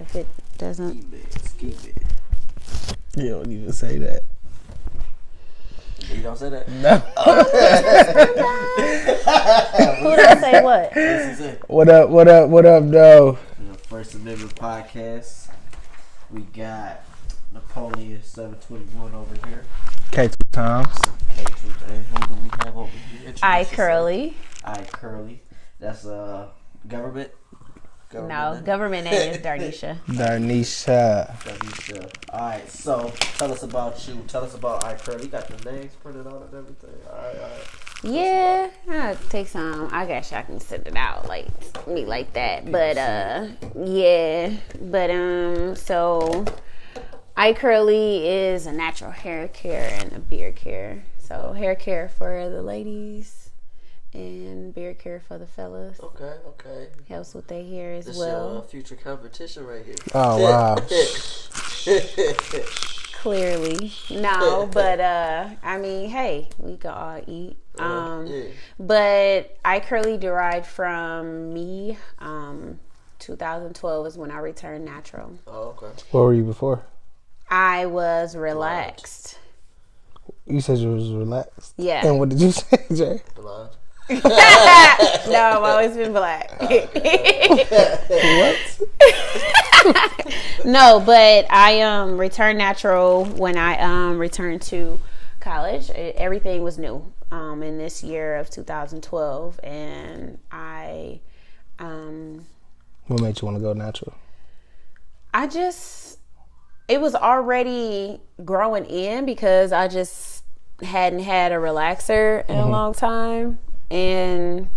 if it doesn't. Keep it. You don't even say that. You don't say that? No. Who does say what? This is it. What up, though? First Amendment Podcast. We got Napoleon 721 over here. K2 times. K2, and who do we have over here? I Curly. I Curly. That's government. No, government name is Darnisha. Darnisha. Alright, so tell us about you. Tell us about I Curly. You got the names printed out and everything. Alright. Yeah, I'll take some. I guess I can send it out like me like that. But yeah. But so I Curly is a natural hair care and a beard care. So hair care for the ladies and beard care for the fellas. Okay. Helps with their hair as this well. Your future competition right here. Oh wow. Clearly. No, but I mean, hey, we can all eat. But I Curly derived from me. 2012 is when I returned natural. Oh, okay. What were you before? I was relaxed. You said you was relaxed? Yeah. And what did you say, Jay? Blonde. No, I've always been black. What? No, but I returned natural when I returned to college. Everything was new in this year of 2012, and I What made you want to go natural? it was already growing in because I just hadn't had a relaxer in a long time. And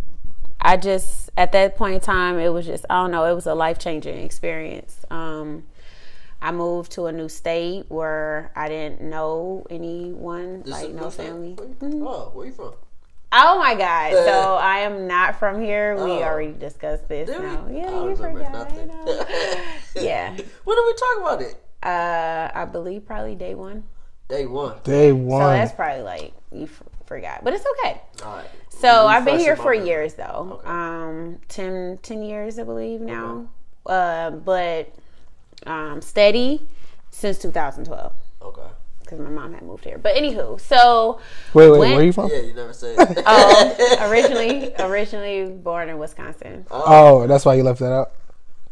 I just, at that point in time, it was just, I don't know, it was a life-changing experience. I moved to a new state where I didn't know anyone, no family. Oh, where you from? Oh my God. So I am not from here. We already discussed this now. Yeah, you forgot. Yeah. When did we talk about it? I believe probably day one. Day one. So that's probably like, you forgot. But it's okay. All right. So I've been here for years though. Okay. 10 years I believe now. Okay. But steady since 2012. Okay. Because my mom had moved here. But anywho, so wait, where are you from? Yeah, you never said. Originally born in Wisconsin. Oh, that's why you left that out?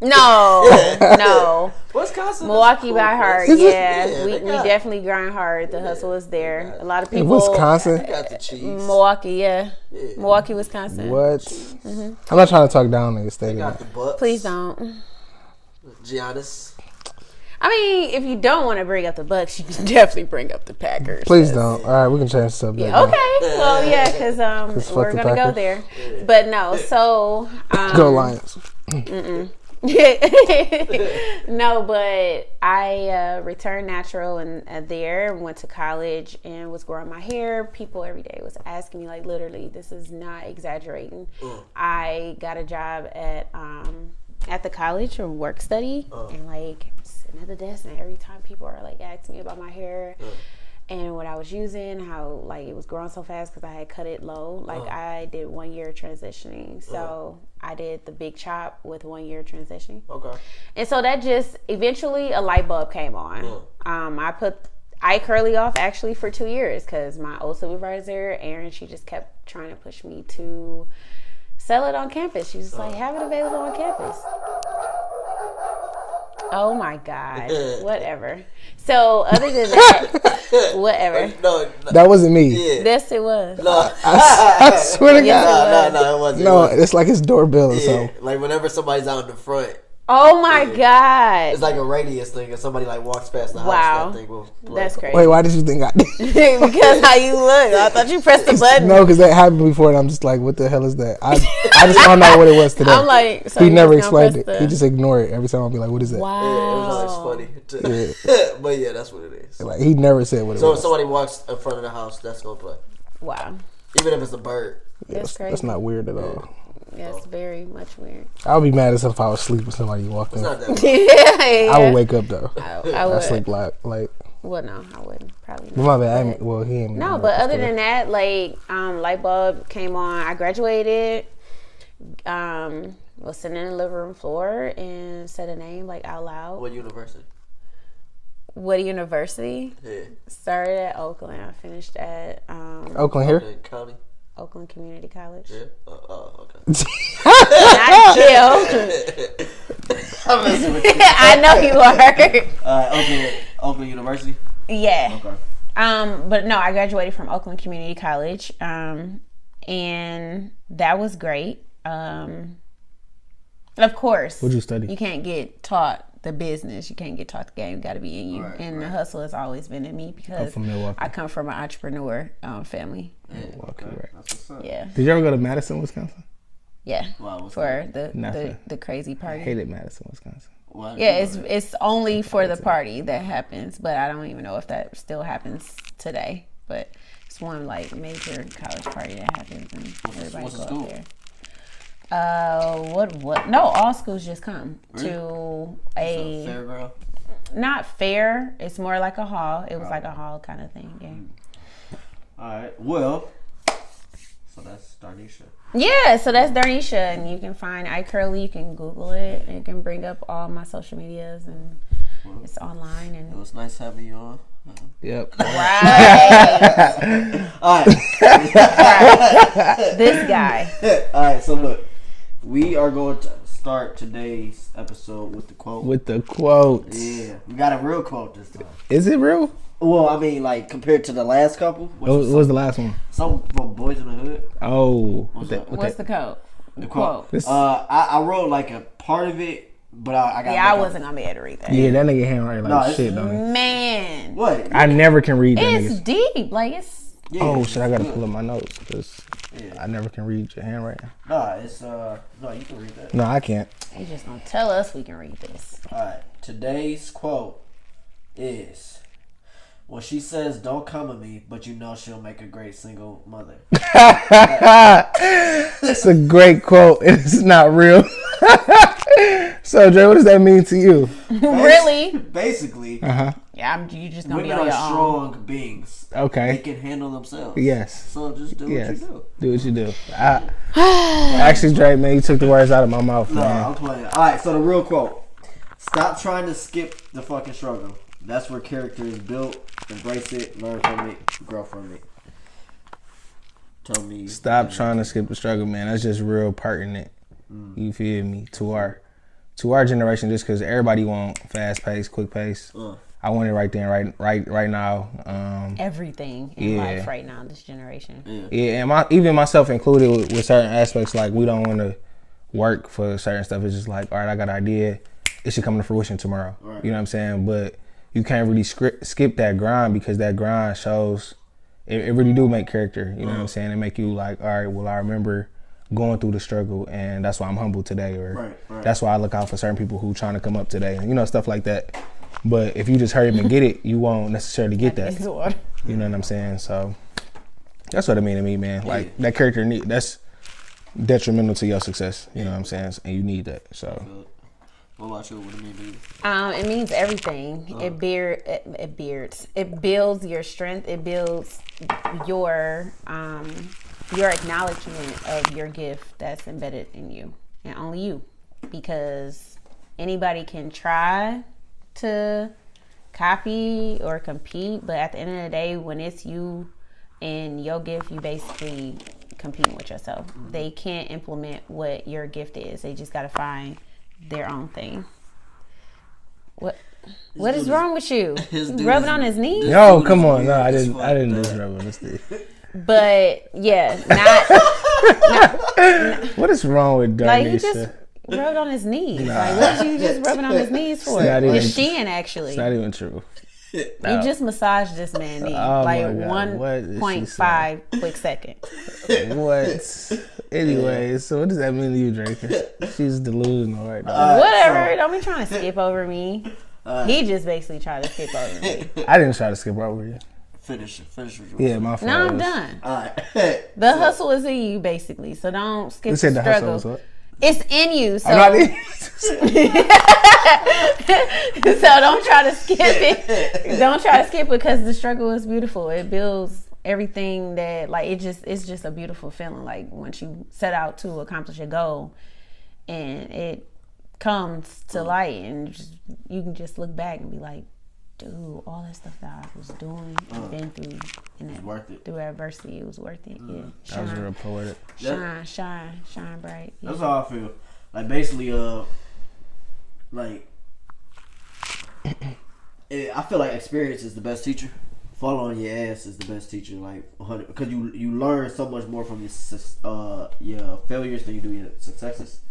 No. Wisconsin. Milwaukee by heart. Yeah, we got definitely grind hard. The hustle is there. A lot of people. Wisconsin? Got the cheese. Milwaukee, yeah. Milwaukee, Wisconsin. What? I'm not trying to talk down on your state. Got the Bucks. Please don't. Giannis. I mean, if you don't want to bring up the Bucks, you can definitely bring up the Packers. Please don't. All right, we can change the subject. Yeah, okay. Well, yeah, because we're going to go there. But no, so. Go Lions. No, but I returned natural and there went to college and was growing my hair. People every day was asking me, like, literally, this is not exaggerating. I got a job at the college for work study and like sitting at the desk, and every time people are like asking me about my hair and what I was using, how like it was growing so fast because I had cut it low. Like I did 1 year transitioning, so I did the big chop with 1 year transitioning. Okay. And so that just eventually a light bulb came on. I put I Curly off actually for 2 years because my old supervisor Erin, she just kept trying to push me to sell it on campus. She was just like, have it available on campus. Oh my God. Whatever. So other than that, whatever. No, that wasn't me. Yeah. Yes, it was. No. I swear to God. No, it wasn't. No, it's like his doorbell or something. Like whenever somebody's out in the front. Oh my God. It's like a radius thing. If somebody like walks past the house, that thing will play. That's crazy. Wait, why did you think I did? Because how you look. I thought you pressed the button. No, because that happened before, and I'm just like, what the hell is that? I just found out what it was today. I'm like, so he never explained it. He just ignored it. Every time I'll be like, what is that? Wow. Yeah, it was always funny. But yeah, that's what it is. Like, he never said what it was. So if somebody walks in front of the house, that's going to play. Wow. Even if it's a bird. That's crazy. That's not weird at all. Yeah, it's very much weird. I would be mad as if I was asleep when somebody walked in. It's not that weird. Yeah. I would wake up though. I would. I sleep like. Well, no, I wouldn't. Probably not. But my bad. He ain't. No, but other than that, like, light bulb came on. I graduated. was sitting in the living room floor and said a name like out loud. What university? What university? Yeah. Started at Oakland. I finished at Oakland here? Oakland County? Oakland Community College. Yeah. Okay. Not Jill. I'm messing with you. I know you are. Oakland University? Yeah. Okay. But no, I graduated from Oakland Community College. And that was great. Of course. What'd you study? You can't get taught the business. You can't get taught the game. You got to be in you. Right, and the hustle has always been in me because from Milwaukee. I come from an entrepreneur family. Milwaukee, right. That's what's up. Yeah. Did you ever go to Madison, Wisconsin? Yeah. Wow, what's For Nothing. the crazy I party. hated Madison, Wisconsin. Why did Yeah, you know that? it's only for the party that happens, but I don't even know if that still happens today. But it's one like major college party that happens, and everybody what's the go school? up there. What? No, all schools just come Really? to It's a fairground? not fair. It's more like a hall. It was like a hall kind of thing. Yeah. Alright, well, so that's Darnisha. Yeah, so that's Darnisha, and you can find iCurly. You can Google it. And you can bring up all my social medias, and it's online. It And was nice having you on. Yep. right, Alright. this guy. Alright, so look, we are going to start today's episode with the quote. With the quotes. Yeah, we got a real quote this time. Is it real? Well, I mean, like, compared to the last couple, which What was was the last one? some from Boys in the Hood. Oh. What's up? What's the code? The quote. This- I wrote like a part of it, but I got. Yeah, I wasn't gonna be able to read that. Yeah, that nigga handwriting like No, it's- shit, don't he? Man, What? I never can read that it's nigga. deep. Like it's. Yeah, Oh shit, I gotta good. pull up my notes because Yeah. I never can read your handwriting. Nah, it's no, you can read that. No, I can't. He just gonna tell us we can read this. All right, today's quote is. Well, she says, "Don't come at me," but you know she'll make a great single mother. That's a great quote. It's not real. So, Dre, what does that mean to you? Really? Basically, Yeah, you just gonna women be on are your own. strong beings. They Okay. can handle themselves. Yes. So just do Yes. what you do. Do what you do. Actually, Dre, man, you took the words out of my mouth, No, man. I'm playing. All right, so the real quote: "Stop trying to skip the fucking struggle. That's where character is built. Embrace it, learn from it, grow from it." Tell me. Stop trying to skip the struggle, man. That's just real pertinent. You feel me? To our generation, just because everybody want fast pace, quick pace. I want it right there, right now. Everything in Yeah. life right now, this generation. Yeah, and even myself included with certain aspects, like we don't want to work for certain stuff. It's just like, all right, I got an idea. It should come to fruition tomorrow. Right. You know what I'm saying? But you can't really skip that grind because that grind shows, it really do make character. You know what I'm saying? It make you like, all right, well, I remember going through the struggle and that's why I'm humble today. Or Right. that's why I look out for certain people who trying to come up today. You know, stuff like that. But if you just hurry up and get it, you won't necessarily get that. It's water. You know what I'm saying? So that's what it mean to me, man. Like that character that's detrimental to your success. You know what I'm saying? And you need that. So What about you? What do you mean to you? It means everything. It builds your strength. It builds your acknowledgement of your gift that's embedded in you and only you, because anybody can try to copy or compete, but at the end of the day, when it's you and your gift, you basically competing with yourself. They can't implement what your gift is. They just got to find their own thing. What is wrong with you? dude Rubbing is- on his knees? yo, dude come is on, weird no, I as didn't fuck, do man. this rubber. This thing. But yeah, not What is wrong with like he Darnisha? just rubbed on his knees. Like what did you just rubbing on his knees for? not even- The shin actually. It's not even true. You just massaged this man's knee Oh like my God, what is she 1.5 quick second. What? Anyways, so what does that mean to you, Drake? She's delusional right now. Whatever. Don't be trying to skip over me. He just basically tried to skip over me. I didn't try to skip over you. Finish what you Yeah, my fault. Now I'm done. Alright. The hustle is in you, basically. So don't skip You the said the hustle struggle. was what? It's in you. So, I'm not in. so don't try to skip it. Don't try to skip it because the struggle is beautiful. It builds everything that it's just a beautiful feeling. Like once you set out to accomplish a goal and it comes to light, and you can just look back and be like, dude, all that stuff that I was doing and been through, and It's worth it. through adversity, it was worth it. Yeah, That was real poetic. shine bright. Yeah. That's how I feel. Like basically, like I feel like experience is the best teacher. Falling on your ass is the best teacher. Like 100, because you learn so much more from your failures than you do your successes.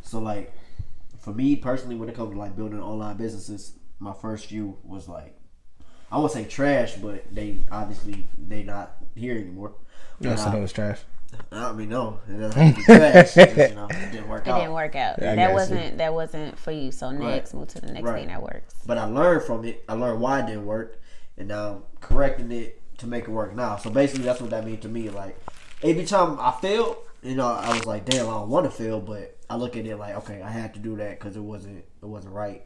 So like for me personally, when it comes to like building online businesses, my first few was like, I won't say trash, but they not here anymore. You said it was trash. I mean, no, it doesn't have to be trash. It didn't work out. It didn't work out. Yeah, that wasn't for you. So next, move to the next thing that works. But I learned from it. I learned why it didn't work, and now I'm correcting it to make it work now. So basically, that's what that means to me. Like every time I failed, I was like, damn, I don't want to fail, but I look at it like, okay, I had to do that because it wasn't right.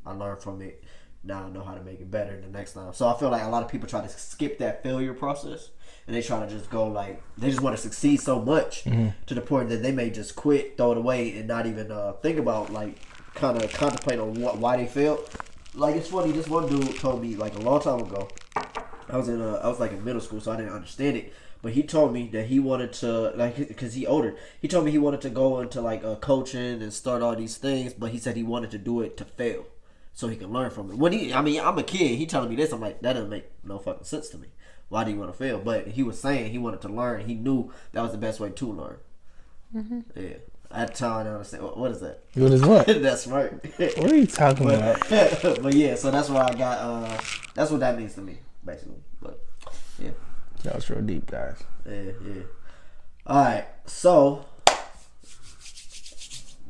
I learned from it. Now I know how to make it better the next time. So I feel like a lot of people try to skip that failure process, and they try to just go like, they just want to succeed so much to the point that they may just quit, throw it away, and not even think about like kind of contemplate on why they failed. Like it's funny, this one dude told me like a long time ago. I was like in middle school, so I didn't understand it. But he told me that he wanted to, like, because he older. He told me he wanted to go into like coaching and start all these things, but he said he wanted to do it to fail, so he can learn from it. I'm a kid. He telling me this. I'm like, that doesn't make no fucking sense to me. Why do you want to fail? But he was saying he wanted to learn. He knew that was the best way to learn. Mm-hmm. Yeah. At the time, I didn't understand. What is that? What is what? That's right. What are you talking about? But yeah, so that's why I got. That's what that means to me, basically. But yeah. That was real deep, guys. Yeah. All right, so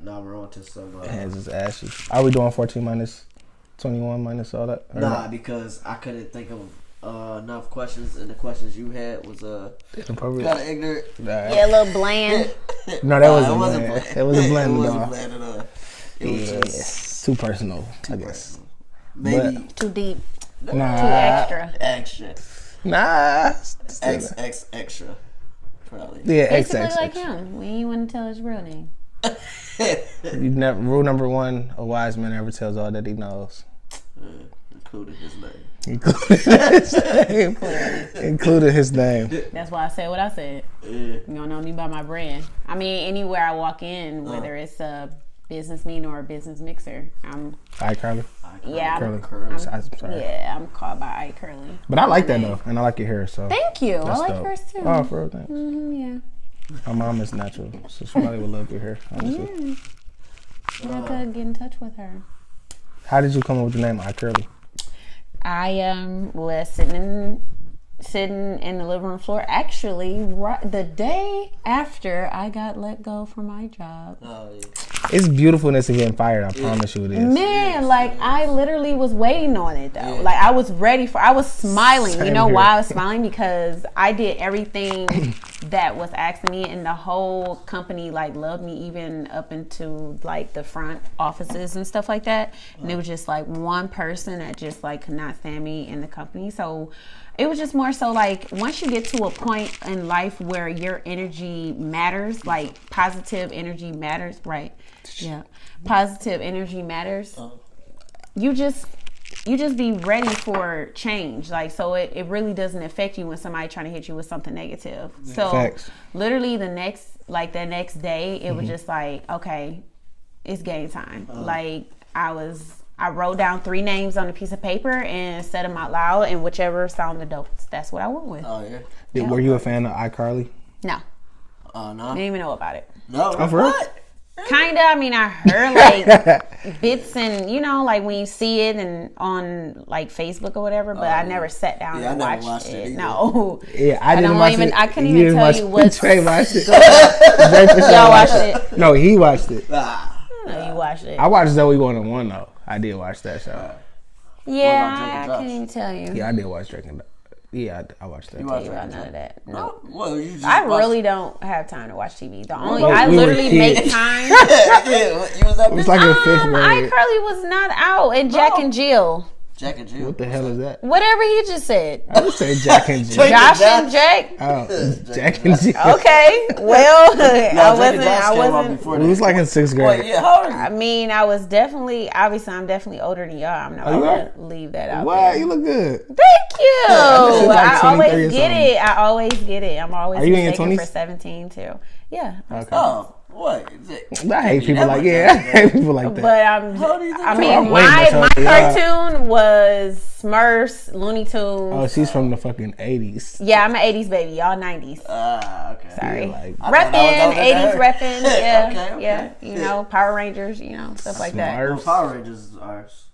now we're on to some. Hands is ashes. Are we doing 14 minus 21 minus all that? Nah, because I couldn't think of enough questions, and the questions you had was inappropriate. Kind of ignorant. Yeah, a little bland. No, that wasn't bland. It wasn't bland at all. It wasn't bland at all. It was just too personal, I guess. personal. Maybe Too deep. Nah. Too extra. Nah. Extra. Probably. Yeah, Basically X. like him. We ain't want to tell his real name. Rule number one: a wise man never tells all that he knows. Including his name. Including his name. That's why I said what I said. Yeah. You don't know me by my brand. I mean, anywhere I walk in, whether it's a business meeting or a business mixer, I'm iCurly. I'm called by iCurly. But I like that though, and I like your hair. So thank you. I like dope. hers too. Oh, for real, thanks. Yeah. My mom is natural, so she probably would love your hair. Honestly. Yeah. I have to get in touch with her. How did you come up with the name iCurly? I was sitting in the living room floor. Actually, the day after I got let go from my job. Oh, yeah. It's beautifulness of getting fired. I promise you it is. Man, like I literally was waiting on it though. Like I was I was smiling. Same you know here. why I was smiling? Because I did everything that was asked of me, and the whole company like loved me, even up into like the front offices and stuff like that. And it was just like one person that just like could not stand me in the company. So it was just more so like once you get to a point in life where your energy matters, like positive energy matters, right? Yeah, positive energy matters. You just be ready for change, like so it really doesn't affect you when somebody trying to hit you with something negative. So Facts. literally the next day it was just like, okay, it's game time. Like I wrote down 3 names on a piece of paper and said them out loud, and whichever sounded dope, that's what I went with. Oh yeah. Were you a fan of iCarly? No, Oh no. didn't even know about it. No. Oh, for real? What? Kinda. I mean, I heard like bits and like when you see it and on like Facebook or whatever, but I never sat down and I never watched watched it. either. No. Yeah, I didn't watch it. I couldn't even tell you what. Trey watched it. Y'all watched it? No, he watched it. No, you watched it. I watched Zoe 101 though. I did watch that show. Yeah, I can't even tell you. Yeah, I did watch Drake and Yeah, I watched that. You Tell watched you about Drake none and of that. No. No. Well, you just I watched- really don't have time to watch TV. The only Well, I we were literally make kids. time. Yeah, you was that It was bitch? like in 5th grade. iCarly was not out, and Jack and Jill. Jack and Jill. What the hell is that? Whatever he just said. I would say Jack and Jill. Josh and Jack. Oh, Jack and Jill. Okay, well, I It was like in 6th grade. Wait, yeah, how old are you? I mean, I'm definitely older than y'all. I'm not gonna leave that out Wow, there. you look good. Thank you. like I 23 or always get something. it. I always get it. I'm always Are you in your mistaken 20s? for 17 too. Yeah. Okay. Oh, what? I hate people like I hate people like that. But How old are you? I I'm mean, waiting my until y'all- cartoon was Smurfs, Looney Tunes. Oh, she's from the fucking 80s. Yeah, I'm an 80s baby. Y'all 90s. Okay. Sorry. Yeah, like, Reppin', 80s reppin'. Yeah, Okay. yeah. You know, Power Rangers, stuff like that. Smurfs. Power Rangers is ours.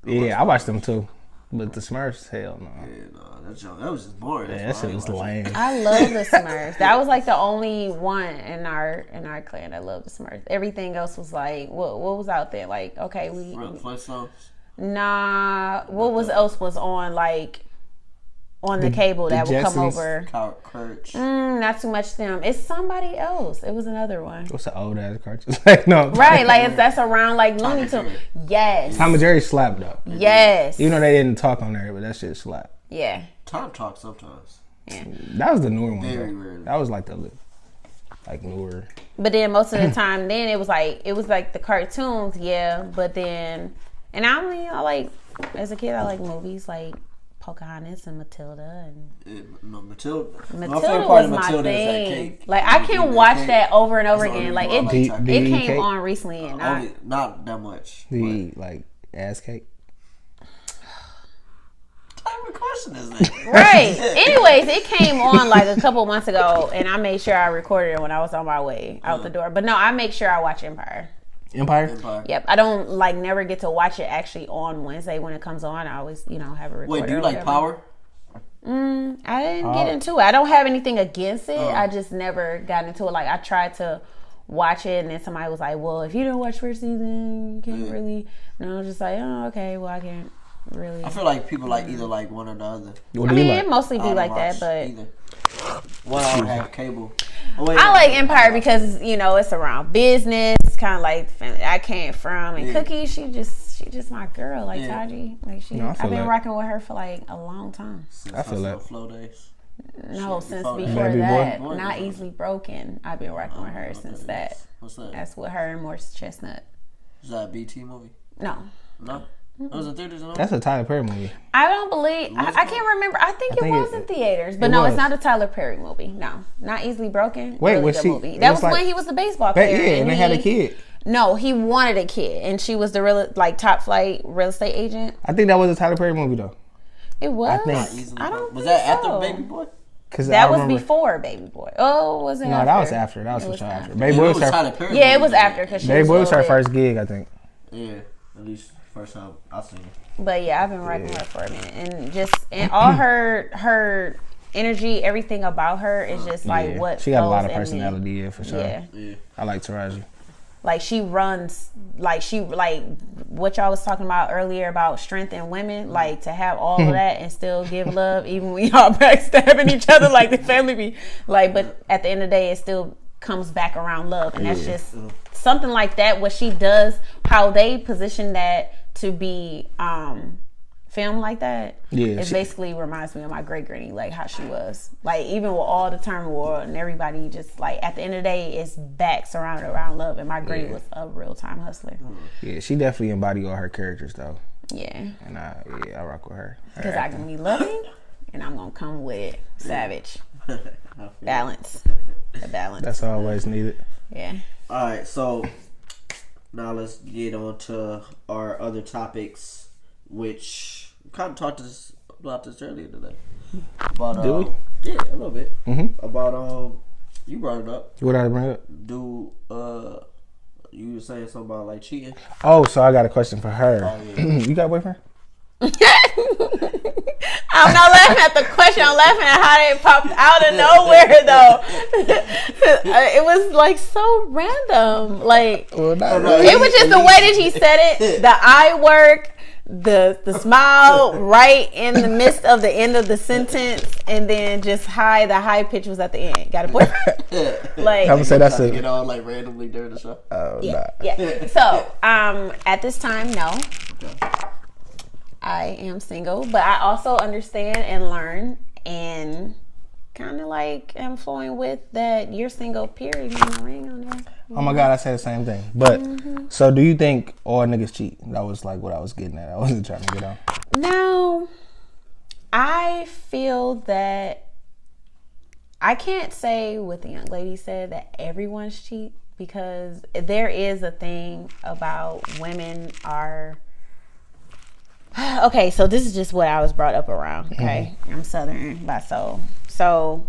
Yeah, I watched them too. But the Smurfs, hell no. Yeah, no, that was just boring. Yeah, that shit was lame. I love the Smurfs. That was like the only one in our clan that loved the Smurfs. Everything else was like, what was out there? Like, okay, Flintstones. Nah, what else was on like on the cable that would come Jetsons. over? Courage. Not too much them. It's somebody else. It was another one. What's the old ass cartoon? Like, no. Right, like that's around like Looney Tunes. Yes. Tom and Jerry slapped though. Yes. Even though they didn't talk on there, but that shit slapped. Yeah. Tom talks sometimes. That was the newer one. Very Though. rarely. That was like the newer. But then most of the time, then it was like the cartoons, yeah. But then, and I mean, as a kid, I like movies like Pocahontas and Matilda and Matilda. Matilda was my thing. Like I can watch that over and over again. Like it came cake? on recently and not that much. The like ass cake. What type of question is that? right. Anyways, it came on like a couple months ago, and I made sure I recorded it when I was on my way out the door. But no, I make sure I watch Empire. Empire. Yep, I don't never get to watch it actually on Wednesday when it comes on. I always have a recorder. Wait, do you like Power? I didn't get into it. I don't have anything against it. I just never got into it. Like I tried to watch it, and then somebody was like, "Well, if you didn't watch first season, you can't really." And I was just like, "Oh, okay. Well, I can't really." I feel like people like either like one or the other. What I do you mean, like? it mostly I be don't like watch that, but either. One, I don't have cable. Oh, wait, I like Empire because it's around business. It's kind of like the family I came from. And Cookie, she just my girl, like Taji. Like I've been rocking with her for like a long time. Since I feel that. Flow days. No, since before before Baby that, Boy? Not Easily Broken. I've been rocking with her since that. What's that? That's with her and Morris Chestnut. Is that a BT movie? No, No. It was in theaters and all? That's a Tyler Perry movie. I don't believe. I can't remember. I think it think was in theaters, but no, it's not a Tyler Perry movie. No, Not Easily Broken. Wait, really was good she- movie. it That was was when like- he was the baseball player. And they had a kid. No, he wanted a kid, and she was the real top flight real estate agent. I think that was a Tyler Perry movie though. It was. think- I don't. Was think that after so. Baby Boy? Cause That I was remember, before Baby Boy. Oh, was it? No, after? that was after. That was for was sure after. after. Baby It Boy was was Tyler her. Perry Yeah, it movie. was after because she Baby was Boy was her little bit- first gig, I think. Yeah, at least first time I seen it. But yeah, I've been rocking with her for a minute, and all her energy, everything about her is just like Yeah. what She got a lot flows of in me. personality, yeah, for sure. Yeah. Yeah. I like Taraji. Like she runs, like what y'all was talking about earlier about strength in women, like to have all of that and still give love, even when y'all backstabbing each other, like the family be like. But at the end of the day, it still comes back around love, and that's just something like that. What she does, how they position that to be filmed like that, it basically reminds me of my great granny, like how she was, like even with all the turmoil and everybody, just like at the end of the day, it's back surrounded around love. And my granny was a real time hustler. Yeah, she definitely embodied all her characters though. Yeah, And I rock with her. because I can be loving, and I'm gonna come with it, savage, balance, the balance. That's always needed. Yeah. All right, so now let's get on to our other topics, which we kind of talked about this earlier today. About, Did we? Yeah, a little bit. Mm-hmm. About you brought it up. What did I bring up? You were saying something about like cheating. Oh, so I got a question for her. Oh, yeah. You got a boyfriend? I'm not laughing at the question. I'm laughing at how they popped out of nowhere, though. It was like so random. Like Well, not it was just the way that he said it. The eye work, the smile right in the midst of the end of the sentence, and then just the high pitch was at the end. Got a boyfriend? Like I'm gonna say that's Get it. on like randomly during the show. Oh, yeah, nah. yeah. So at this time, no. I am single, but I also understand and learn and kind of like am flowing with that you're single, period. You know, ring on there. Oh my God, I said the same thing. But so do you think all niggas cheat? That was like what I was getting at. I wasn't trying to get on. Now, I feel that I can't say what the young lady said that everyone's cheat, because there is a thing about women are okay, so this is just what I was brought up around. Okay, I'm Southern by soul, so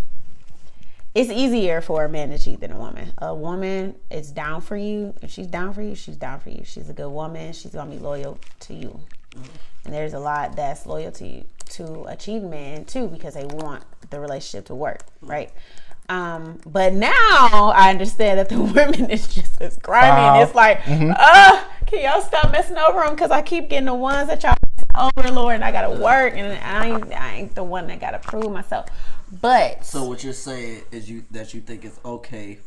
it's easier for a man to cheat than a woman. A woman is down for you. If she's down for you, she's down for you. She's a good woman. She's gonna be loyal to you. And there's a lot that's loyal to you, to a cheating man too, because they want the relationship to work, right? But now I understand that the women is just as grimy, and it's like, can y'all stop messing over them? Because I keep getting the ones that y'all over, Lord, and I gotta work, and I ain't the one that gotta prove myself. But so what you're saying is that you think it's okay,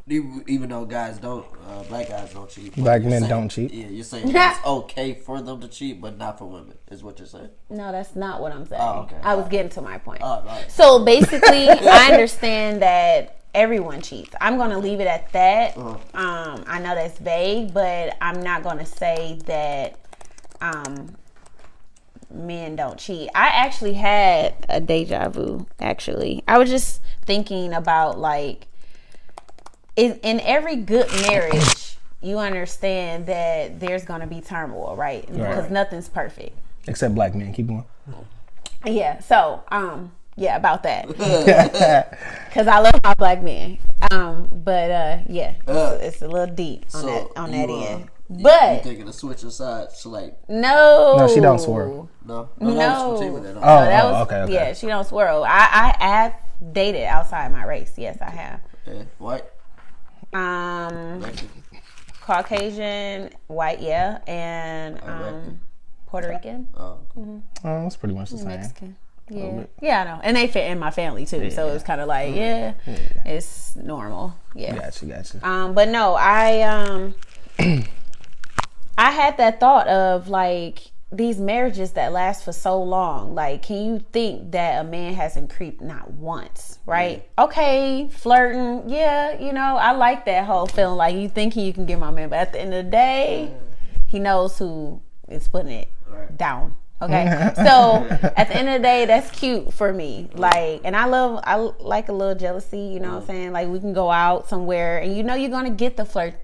even though guys don't, black guys don't cheat. Black men don't cheat. Yeah, you're saying it's okay for them to cheat, but not for women, is what you're saying. No, that's not what I'm saying. Oh, okay. I was getting to my point. Right. So basically, I understand that everyone cheats. I'm going to leave it at that. I know that's vague, but I'm not going to say that men don't cheat. I actually had a deja vu, actually. I was just thinking about, like, in every good marriage, you understand that there's going to be turmoil, right? Because nothing's perfect. Except black men. Keep going. Yeah, so, yeah, about that. Because I love my black men. But, yeah, it's a little deep on that end. But you thinking of switching sides? So like no, she don't swirl. No. Okay. Yeah, she don't swirl. I have dated outside my race. Yes, I have. Okay. White. Caucasian, white, yeah, and Puerto Rican. Oh, it's pretty much the same. Mexican. Yeah, I know, and they fit in my family too, so it's kind of like it's normal. Yeah, gotcha. But no, I had that thought of like these marriages that last for so long. Like, can you think that a man hasn't creeped not once, right? Okay, flirting, yeah, you know, I like that whole feeling like you thinking you can get my man, but at the end of the day, he knows who is putting it down. Okay, so at the end of the day, that's cute for me. Like, and I like a little jealousy, you know what I'm saying? Like, we can go out somewhere and you know you're gonna get the flirt.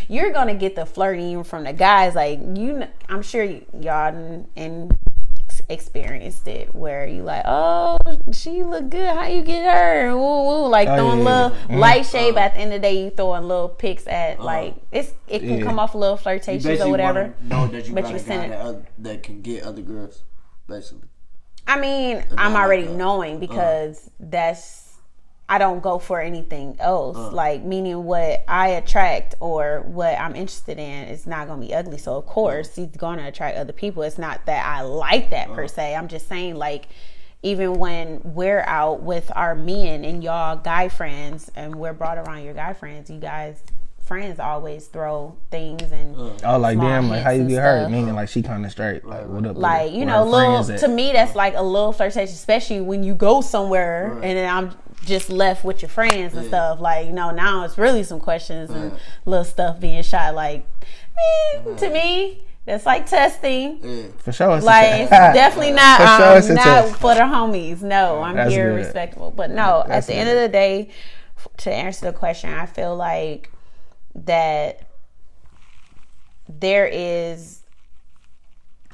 You're gonna get the flirting even from the guys. Like, I'm sure y'all and experienced it where you like, oh, she look good. How you get her? Woo woo, like throwing little light shade. But at the end of the day, you throwing little pics at like it can come off a little flirtatious or whatever. Know that you but got you a send guy that can get other girls, basically. I mean, I'm already knowing because I don't go for anything else. Like, meaning what I attract or what I'm interested in is not going to be ugly. So, of course, he's going to attract other people. It's not that I like that per se. I'm just saying, like, even when we're out with our men and y'all guy friends and we're brought around your guy friends, you guys friends always throw things and like damn, like how you get hurt, meaning like she kind of straight, like what up, like you know, little to me that's like a little flirtation, especially when you go somewhere and then I'm just left with your friends and stuff. Like, you know, now it's really some questions and little stuff being shot. Like, to me, that's like testing. For sure, it's like it's definitely not not for the homies. No, I'm that's here good. Respectable, but no. That's at the end of the day, to answer the question, I feel like that there's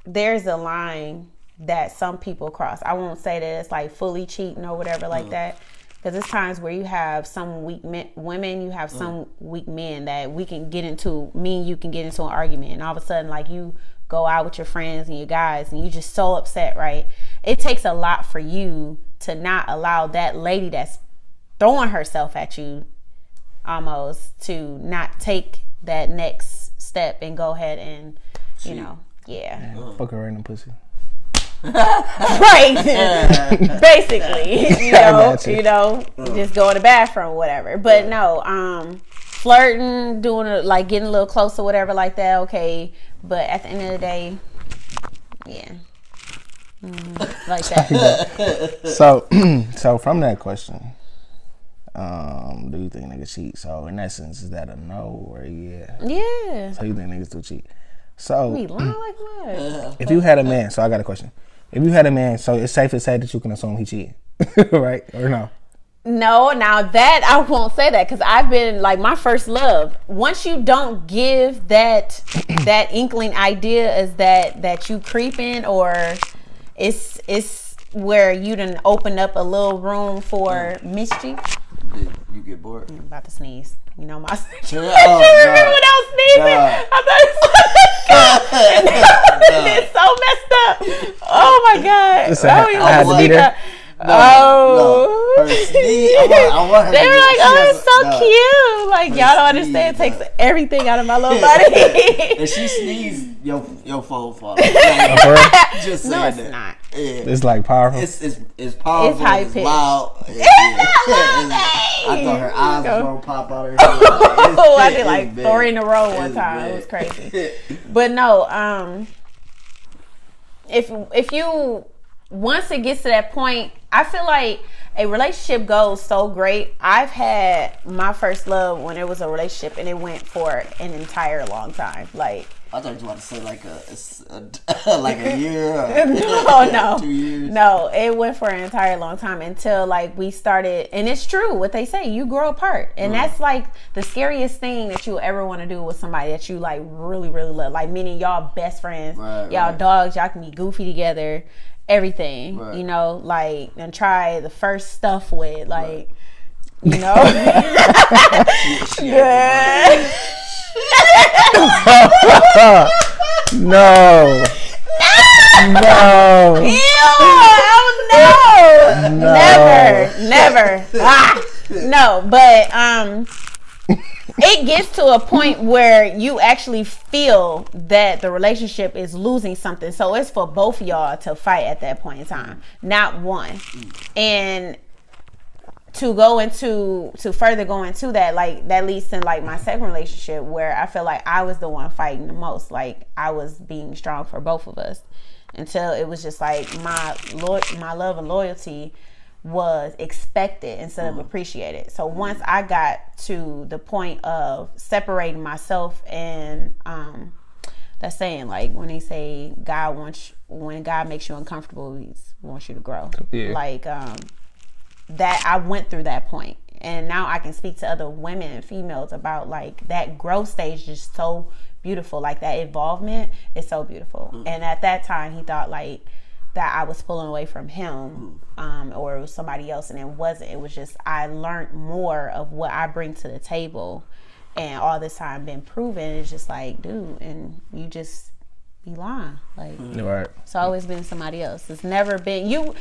a line that some people cross. I won't say that it's like fully cheating or whatever like that, because it's times where you have some weak women, you have some weak men that me and you can get into an argument, and all of a sudden like you go out with your friends and your guys and you just so upset, right? It takes a lot for you to not allow that lady that's throwing herself at you almost to not take that next step and go ahead and you know fuck her random pussy. Right. Basically, you know, just go in the bathroom or whatever. But no, flirting, doing like getting a little closer, whatever like that, okay. But at the end of the day, Yeah. Like that. So from that question, do you think niggas cheat? So in essence, is that a no or a yeah? Yeah. So you think niggas do cheat? So We lying like what? if you had a man, so I got a question. If you had a man, so it's safe to say that you can assume he cheated, right? Or no? No, now that I won't say that because I've been like my first love. Once you don't give that inkling idea is that you creeping or it's where you done open up a little room for mischief. Did you get bored? I'm about to sneeze. You know my situation. Oh, Remember when I was sneezing? I thought it's so messed up. Oh my god! Listen, I had to be there. Oh, no. Her sneeze. I want her they to were like, she "Oh, has it's so cute!" Like y'all don't understand. It takes everything out of my little body. If she sneezed, your phone falls. Just No, it's that. not. Yeah. It's like powerful. It's powerful. It's high it's pitched. loud. I thought her eyes were gonna pop out of her head. Oh, I did like 3 in a row one time. It was crazy. But no, if you once it gets to that point, I feel like a relationship goes so great. I've had my first love when it was a relationship and it went for an entire long time. Like I thought you were about to say like a year. Or no. 2 years. No, it went for an entire long time until like we started, and it's true what they say, you grow apart. And that's like the scariest thing that you ever want to do with somebody that you like really, really love. Like meaning y'all best friends, y'all dogs, y'all can be goofy together, everything, you know, like and try the first stuff with like, you know. Yeah. No. Ew, oh no. Never. No, but it gets to a point where you actually feel that the relationship is losing something. So it's for both of y'all to fight at that point in time, not one. And to further go into that, like that leads to like my second relationship where I feel like I was the one fighting the most. Like I was being strong for both of us until it was just like my love and loyalty was expected instead of appreciated. So once I got to the point of separating myself and that saying like when they say when God makes you uncomfortable, he wants you to grow. Yeah. Like that I went through that point, and now I can speak to other women and females about like that growth stage is so beautiful. Like that involvement is so beautiful. And at that time he thought like that I was pulling away from him or it was somebody else, and it wasn't. It was just I learned more of what I bring to the table, and all this time been proven. It's just like, dude, and you just be lying. Like it's always been somebody else. It's never been you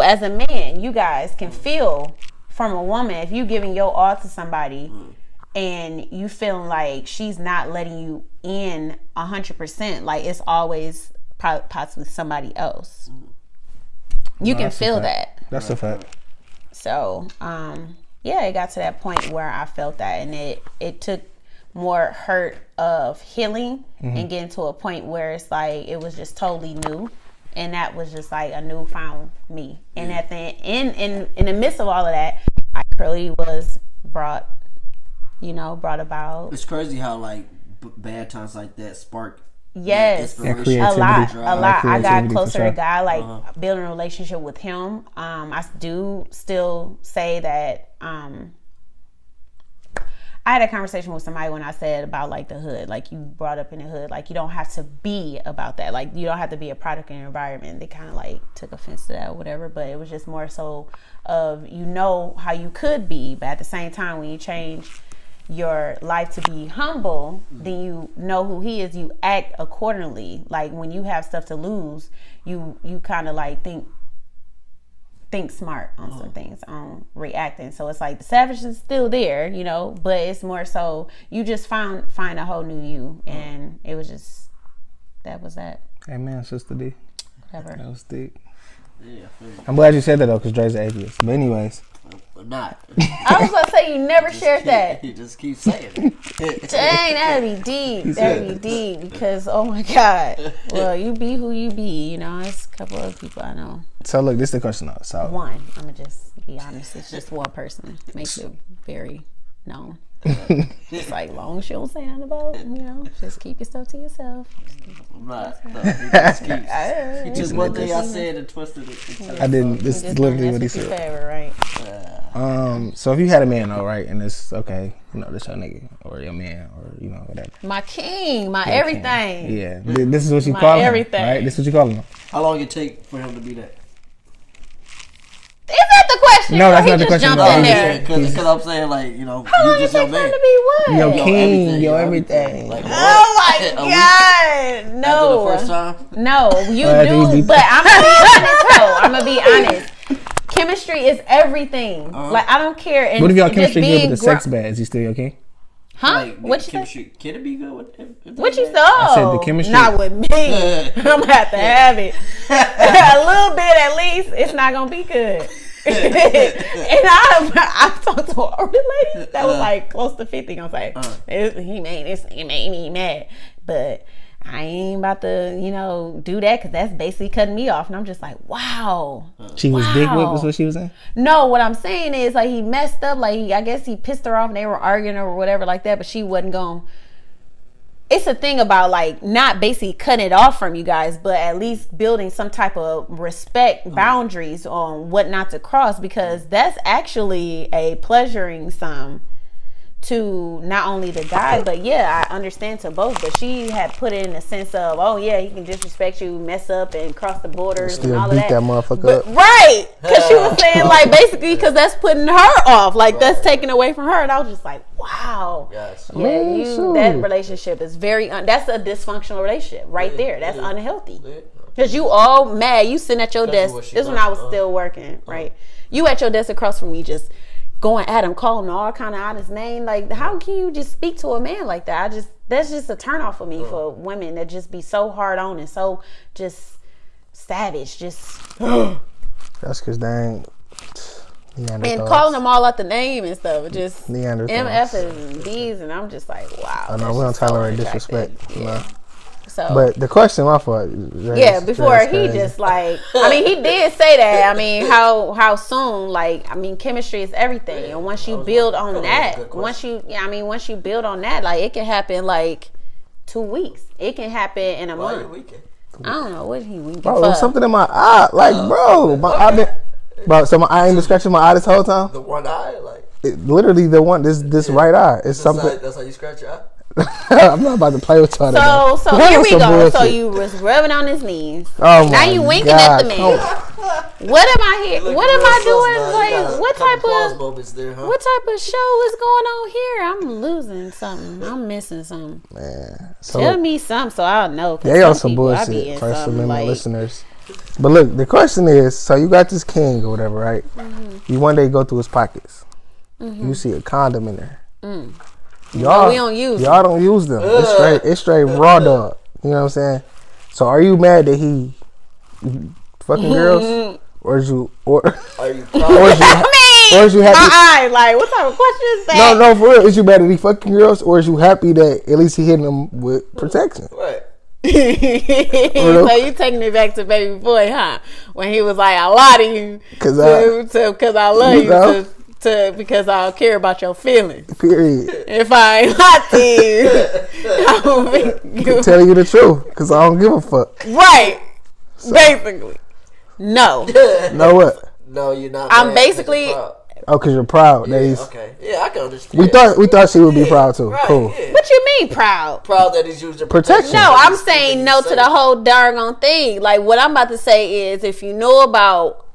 as a man. You guys can feel from a woman if you giving your all to somebody and you feeling like she's not letting you in 100%. Like it's always possibly somebody else. You can feel that. That's a fact. So yeah, it got to that point where I felt that, and it took more hurt of healing and getting to a point where it's like it was just totally new, and that was just like a newfound me. And at the in the midst of all of that, I really was brought about. It's crazy how like bad times like that spark. Yes, a lot. I got closer to God, like building a relationship with him. I do still say that I had a conversation with somebody when I said about like the hood, like you brought up in the hood, like you don't have to be about that. Like you don't have to be a product of your environment. They kind of like took offense to that or whatever, but it was just more so of, you know, how you could be, but at the same time, when you change your life to be humble, then you know who he is, you act accordingly. Like when you have stuff to lose, you kind of like think smart on some things, on reacting. So it's like the savage is still there, you know, but it's more so you just find a whole new you, and it was just that was that. Amen, Sister D. Whatever. That was deep. Yeah, I'm glad you said that though, because Dre's an atheist. But anyways, Not. I was gonna say you never shared that. You just keep saying it. Dang, that'd be deep. That'd be deep because oh my god. Well, you be who you be. You know, it's a couple of people I know. So look, this is the question though. So One, I'm gonna just be honest. It's just one person. Makes it very known. It's like long as you don't say nothing about, just keep your stuff to yourself. I'm not. No, he just one thing I said and twisted it. I didn't. This is literally what he said. Forever, right? So if you had a man though, right, and it's okay, this your nigga or your man or whatever. My king, my everything. King. Yeah, this is what you my call everything. him, right? This is what you call him. How long it take for him to be that? Is that the question? No, that's not the question. Jumped in there. Because I'm saying how you long just it your take man. him to be what? Your king, your everything. Like, oh my god, no. After the first time? No, you do. But I'm gonna be honest, though. I'm gonna be honest. Chemistry is everything. Like I don't care. And what if y'all chemistry good with the sex bad? Is he still your king? Huh? Like, what you chemistry, say? can it be good with him? What you said? I said the chemistry. Not with me. I'm gonna have to have it. A little bit at least. It's not gonna be good. And I talked to an older lady that was like close to 50. I was like, he made me mad, but I ain't about to, do that because that's basically cutting me off. And I'm just like, wow. She was big whip, is what she was saying? No, what I'm saying is like he messed up. Like I guess he pissed her off and they were arguing or whatever like that. But she wasn't going. It's a thing about like not basically cutting it off from you guys, but at least building some type of respect boundaries on what not to cross, because that's actually a pleasuring sum to not only the guy, but yeah, I understand to both. But she had put it in a sense of, oh yeah, he can disrespect you, mess up, and cross the borders and all of that. Still beat that motherfucker up. Right, because she was saying like basically because that's putting her off, like that's taking away from her, and I was just like, wow, yes. yeah, that relationship is very that's a dysfunctional relationship right there. That's unhealthy. Because you all mad, you sitting at your desk. This is when I was still working, right? You at your desk across from me, just going at him, calling him all kind of out his name. Like, how can you just speak to a man like that? That's just a turn off for me for women that just be so hard on and so just savage. Just that's because they ain't. And calling them all out the name and stuff, just Neanderthals. MFs and B's, and I'm just like, wow. I know we don't tolerate disrespect. Yeah. So, but the question, my fault. Before he just like, I mean, he did say that. I mean, how soon? Like, I mean, chemistry is everything, and once you build on that, once you build on that, like, it can happen like 2 weeks. It can happen in a month. I don't know what he winking for. There's something in my eye, like, bro, my eye been. Bro, so my eye ain't been scratching my eye this whole time. The one eye, like literally the one. This right eye. It's something. That's how you scratch your eye. I'm not about to play with y'all. So here we go. Bullshit. So you was rubbing on his knees. Oh now you winking at the man. What am I here? What am I doing? Like what type of show is going on here? I'm losing something. I'm missing something. Man, tell me something so I'll know. They on some bullshit. First Amendment listeners. But look, the question is: so you got this king or whatever, right? Mm-hmm. You one day go through his pockets. Mm-hmm. You see a condom in there. Y'all, we don't use y'all them. Don't use them. It's straight raw dog. You know what I'm saying? So are you mad that he fucking girls, or is you are you happy? Like what type of question is that? No, for real. Is you mad that he fucking girls, or is you happy that at least he hitting them with protection? Right. So you taking it back to baby boy, huh? When he was like, I lie to you because I love you. Because I don't care about your feelings. Period. If I ain't lie to you, I'm telling you the truth because I don't give a fuck. Right. So. Basically. No. No what? No, you're not. I'm basically. Oh, because you're proud. Yeah, that okay. Yeah, I can understand. We thought she would be proud too. Right, cool. What Yeah. you mean proud? Proud that he's using protection. No, I'm saying no to the whole doggone thing. Like what I'm about to say is, if you know about,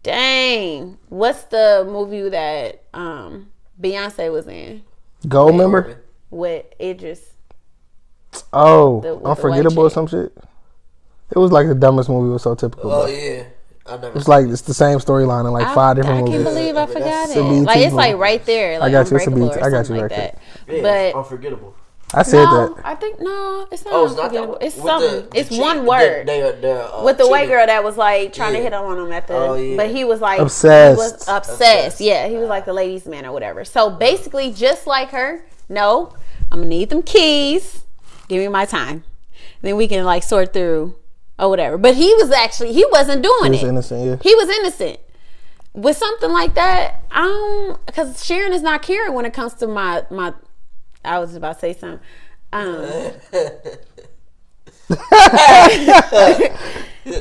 dang, what's the movie that Beyonce was in? Gold member. With Idris. Oh, Unforgettable or some shit. It was like the dumbest movie. It was so typical. Oh yeah, it's like it's the same storyline in like 5 different movies. I can't believe I forgot it. Like it's like right there. Like I got you. I got you right there. Yeah, but Unforgettable. I said No, that. I think no, it's not. Oh, it's not unforgettable. that. It's With something. the It's cheat- one word. with With the white girl that was like trying to hit on him at the, but he was like Obsessed. He was obsessed. Yeah, he was like the ladies' man or whatever. So basically, just like her, no, I'm gonna need them keys. Give me my time, then we can like sort through or whatever. But he wasn't doing it. He was innocent. Yeah. He was innocent. With something like that, because Sharon is not caring when it comes to my. I was about to say something.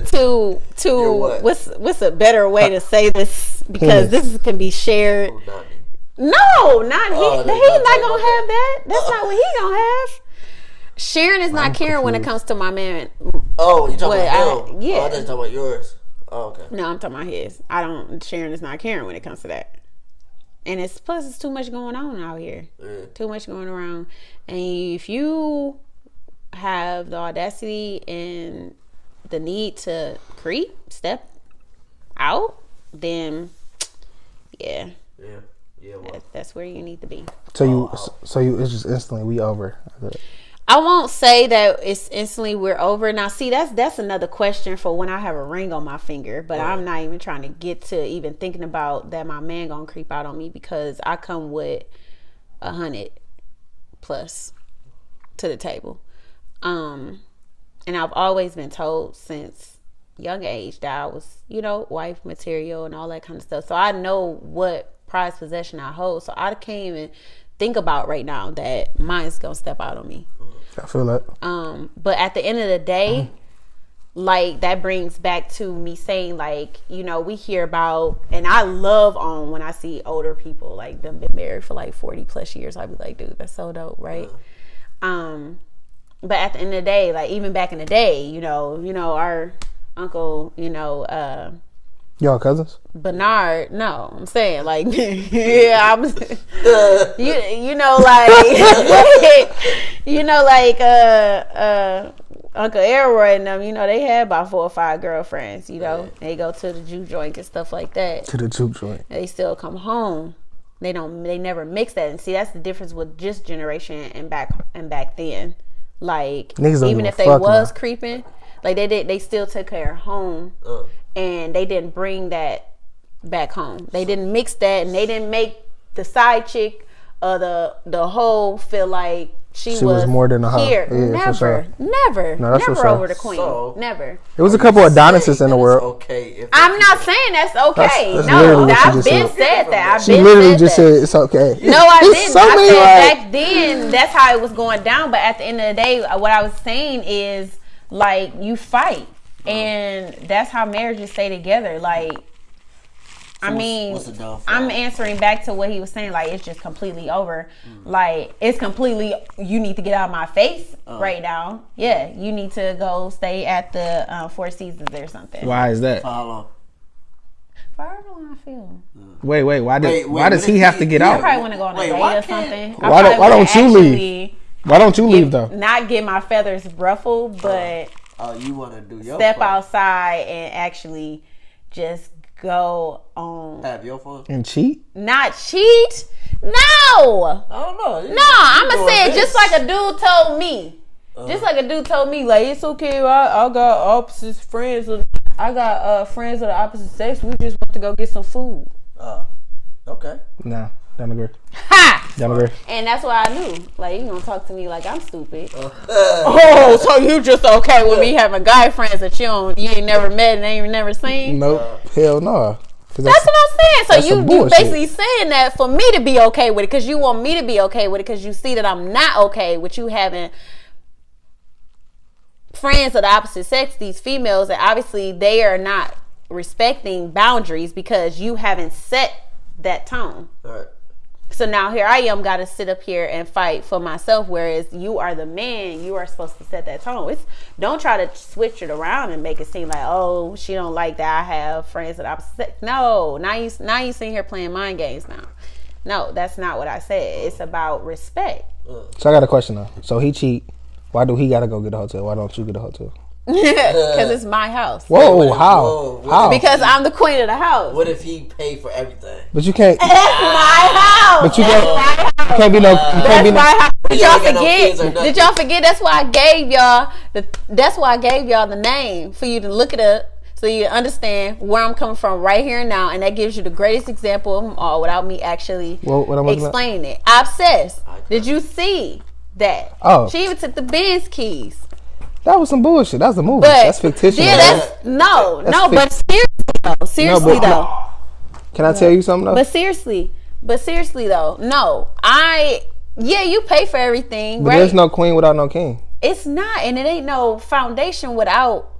To what's a better way to say this, because this can be shared. No, not he. He's not gonna have that. That's not what he gonna have. Sharon is not caring when it comes to my man. Oh, you talking about him? Yeah. Oh, I thought you talking about yours. Oh, okay. No, I'm talking about his. Sharon is not caring when it comes to that. And it's too much going on out here. Yeah. Too much going around. And if you have the audacity and the need to step out, then yeah. Well, that's where you need to be. So it's just instantly we over. I won't say that it's instantly we're over. Now, see, that's another question for when I have a ring on my finger. But I'm not even trying to get to even thinking about that my man gonna creep out on me, because I come with 100+ to the table. And I've always been told since young age that I was, wife material and all that kind of stuff. So I know what prized possession I hold. So I can't even think about right now that mine's gonna step out on me. I feel that. But at the end of the day, like, that brings back to me saying, like, we hear about, and I love on when I see older people, like, them been married for like 40+ years. I'd be like, dude, that's so dope, right? But at the end of the day, like, even back in the day, our uncle, Y'all cousins? Bernard, no, I'm saying, like, yeah, I'm, Uncle Elroy and them, they had about 4 or 5 girlfriends, they go to the juke joint and stuff like that. To the juke joint. They still come home. They never mix that. And see, that's the difference with this generation and back then. Like, even if they was creeping, like, they still took care of home. And they didn't bring that back home. They didn't mix that, and they didn't make the side chick or the hoe feel like she was more than a hoe. Here. Yeah, Never over the queen. So, never. There was a couple of Adonises in the world. Okay, I'm not saying that's okay. That's no, I've been said that. She literally just said it's okay. No, I didn't. I said back then that's how it was going down. But at the end of the day, what I was saying is, like, you fight. And that's how marriages stay together. Like, I'm answering back to what he was saying. Like, it's just completely over. Like, it's completely, you need to get out of my face right now. Yeah, you need to go stay at the Four Seasons or something. Why is that? For how long? For however long I feel. Wait. Why does he have to get out? I probably want to go on a date or something. Why don't you leave? Why don't you leave, though? Not get my feathers ruffled, but... you want to do your step part. outside and actually just go on. Have your fun. And cheat? Not cheat? No. I don't know. No, I'm going to say it just like a dude told me. Just like a dude told me, like, it's okay. I got opposite friends. I got friends of the opposite sex. We just want to go get some food. Okay. Nah. Don't agree. Ha! Don't agree. And that's why I knew. Like, you gonna talk to me like I'm stupid. So you just okay with me having guy friends that you ain't never met and ain't never seen? Nope. Hell no. That's what I'm saying. So you basically saying that for me to be okay with it, because you want me to be okay with it, because you see that I'm not okay with you having friends of the opposite sex, these females, and obviously they are not respecting boundaries because you haven't set that tone. All right. So now here I am, got to sit up here and fight for myself, whereas you are the man. You are supposed to set that tone. Don't try to switch it around and make it seem like, oh, she don't like that I have friends of the opposite sex. No, now you sitting here playing mind games now. No, that's not what I said. It's about respect. So I got a question though. So he cheat. Why do he got to go get a hotel? Why don't you get a hotel? Because it's my house. Whoa, how? Because I'm the queen of the house. What if he paid for everything? But you can't. That's my house. But you can't be no. That's my house. Did y'all forget? Did y'all forget? That's why I gave y'all the name for you to look it up, so you understand where I'm coming from right here and now, and that gives you the greatest example of them all without me actually explaining it. Obsessed. Did you see that? Oh, she even took the Benz keys. That was some bullshit. That was a movie. That's fictitious. Yeah, but seriously though. Can I tell you something though? But seriously though, no. You pay for everything, but right? There's no queen without no king. It's not, and it ain't no foundation without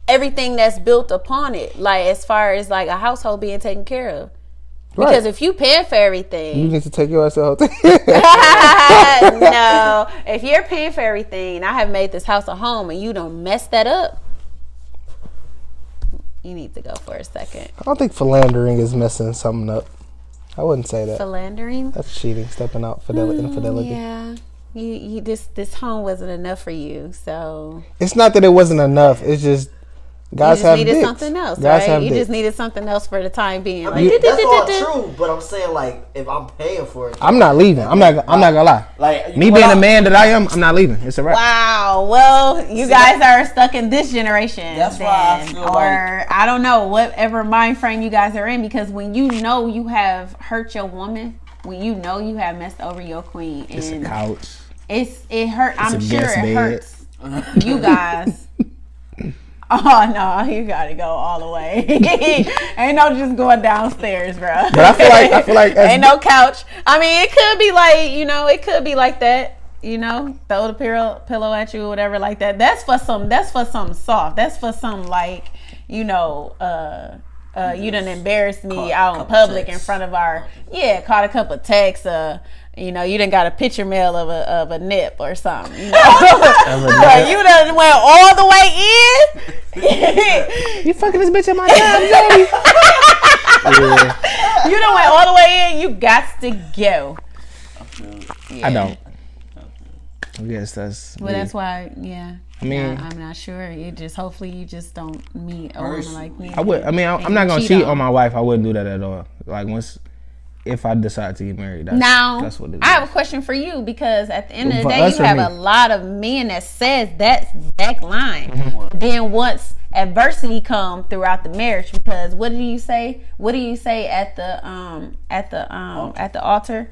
everything that's built upon it. Like as far as like a household being taken care of. Because if you paying for everything, you need to take your ass out. No, if you're paying for everything, and I have made this house a home, and you don't mess that up, you need to go for a second. I don't think philandering is messing something up. I wouldn't say that. Philandering? That's cheating, stepping out, infidelity. Yeah, you this home wasn't enough for you, so it's not that it wasn't enough. It's just. Guys you just needed something else, right? You just needed something else for the time being. I mean, that's all true, but I'm saying like if I'm paying for it, I'm not leaving. I'm not gonna lie. Like me being the man that I am, I'm not leaving. It's a wrap. Wow. Well, you guys are stuck in this generation. That's why I feel I don't know whatever mind frame you guys are in, because when you know you have hurt your woman, when you know you have messed over your queen, it's a couch. It hurt. I'm sure it hurts you guys. Oh no, you gotta go all the way. Ain't no just going downstairs, bro. But I feel like ain't no couch. I mean, it could be like, it could be like that. Throw the pillow at you or whatever like that. That's for something soft. That's for some like, you done embarrassed me out in public in front of caught a couple of texts. You done got a picture mail of a nip or something. But you done went all the way in. You fucking this bitch at my time, Jody. Yeah. You done went all the way in. You got to go. I don't. I guess that's. Well, that's why. Yeah. I mean, I'm not sure. Hopefully you just don't meet a woman like me. I would. I mean, I'm not gonna cheat on my wife. I wouldn't do that at all. Like if I decide to get married, that's what it is. I have a question for you, because at the end of the day, you have a lot of men that says that exact line. Mm-hmm. Then once adversity come throughout the marriage, because what do you say? What do you say at the altar?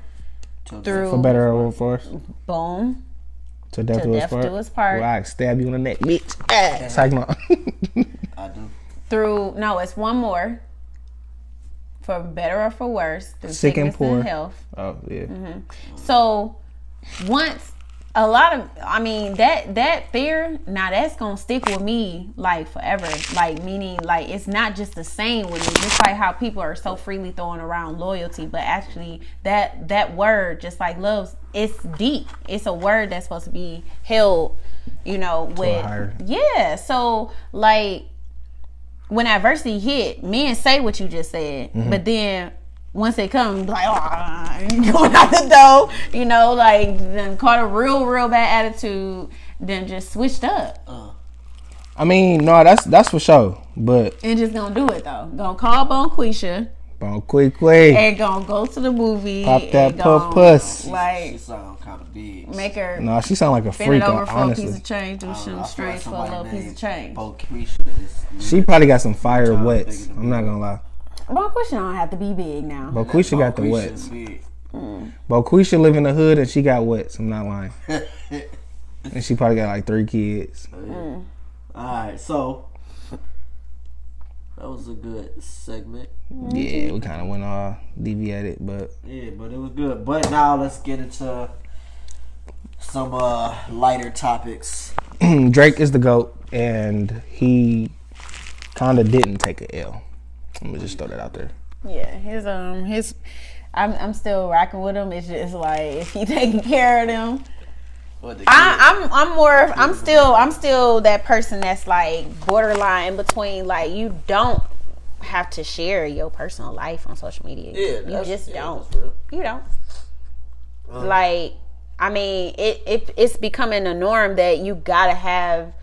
For better or for worse. Boom. To death do us part. Well, I stab you in the neck, bitch. It's like no. I do. It's one more. For better or for worse, through sick and poor, and health. Oh yeah. Mm-hmm. So once that fear, now that's gonna stick with me like forever. Like meaning, like it's not just the same with me. Just like how people are so freely throwing around loyalty, but actually that word, just like love, it's deep. It's a word that's supposed to be held, with So like. When adversity hit, men say what you just said, but then once they come, like, going out the door, then caught a real bad attitude, then just switched up. I mean, no, that's for sure, but and just gonna do it though. Gonna call Bonquisha. Bonquisha. And gonna go to the movie. Pop that puss. Like, she sound kind of big. Make her. No, she sound like a freak. Over for honestly. a piece of change. Do some straight for a little piece of change. She probably got some fire wets. I'm not gonna lie. Bonquisha don't have to be big now. Bonquisha got the wets. Bonquisha live in the hood and she got wets. I'm not lying. And she probably got like 3 kids. Alright, so that was a good segment. Yeah, we kind of went all deviated, but it was good. But now let's get into some lighter topics. Drake is the GOAT, and he kind of didn't take a L. I'm gonna just throw that out there. Yeah, his I'm still rocking with him. It's just like if he taking care of them. I'm still that person that's like borderline in between. Like you don't have to share your personal life on social media. Yeah, you just don't. You don't. Like, I mean, it's becoming a norm that you gotta have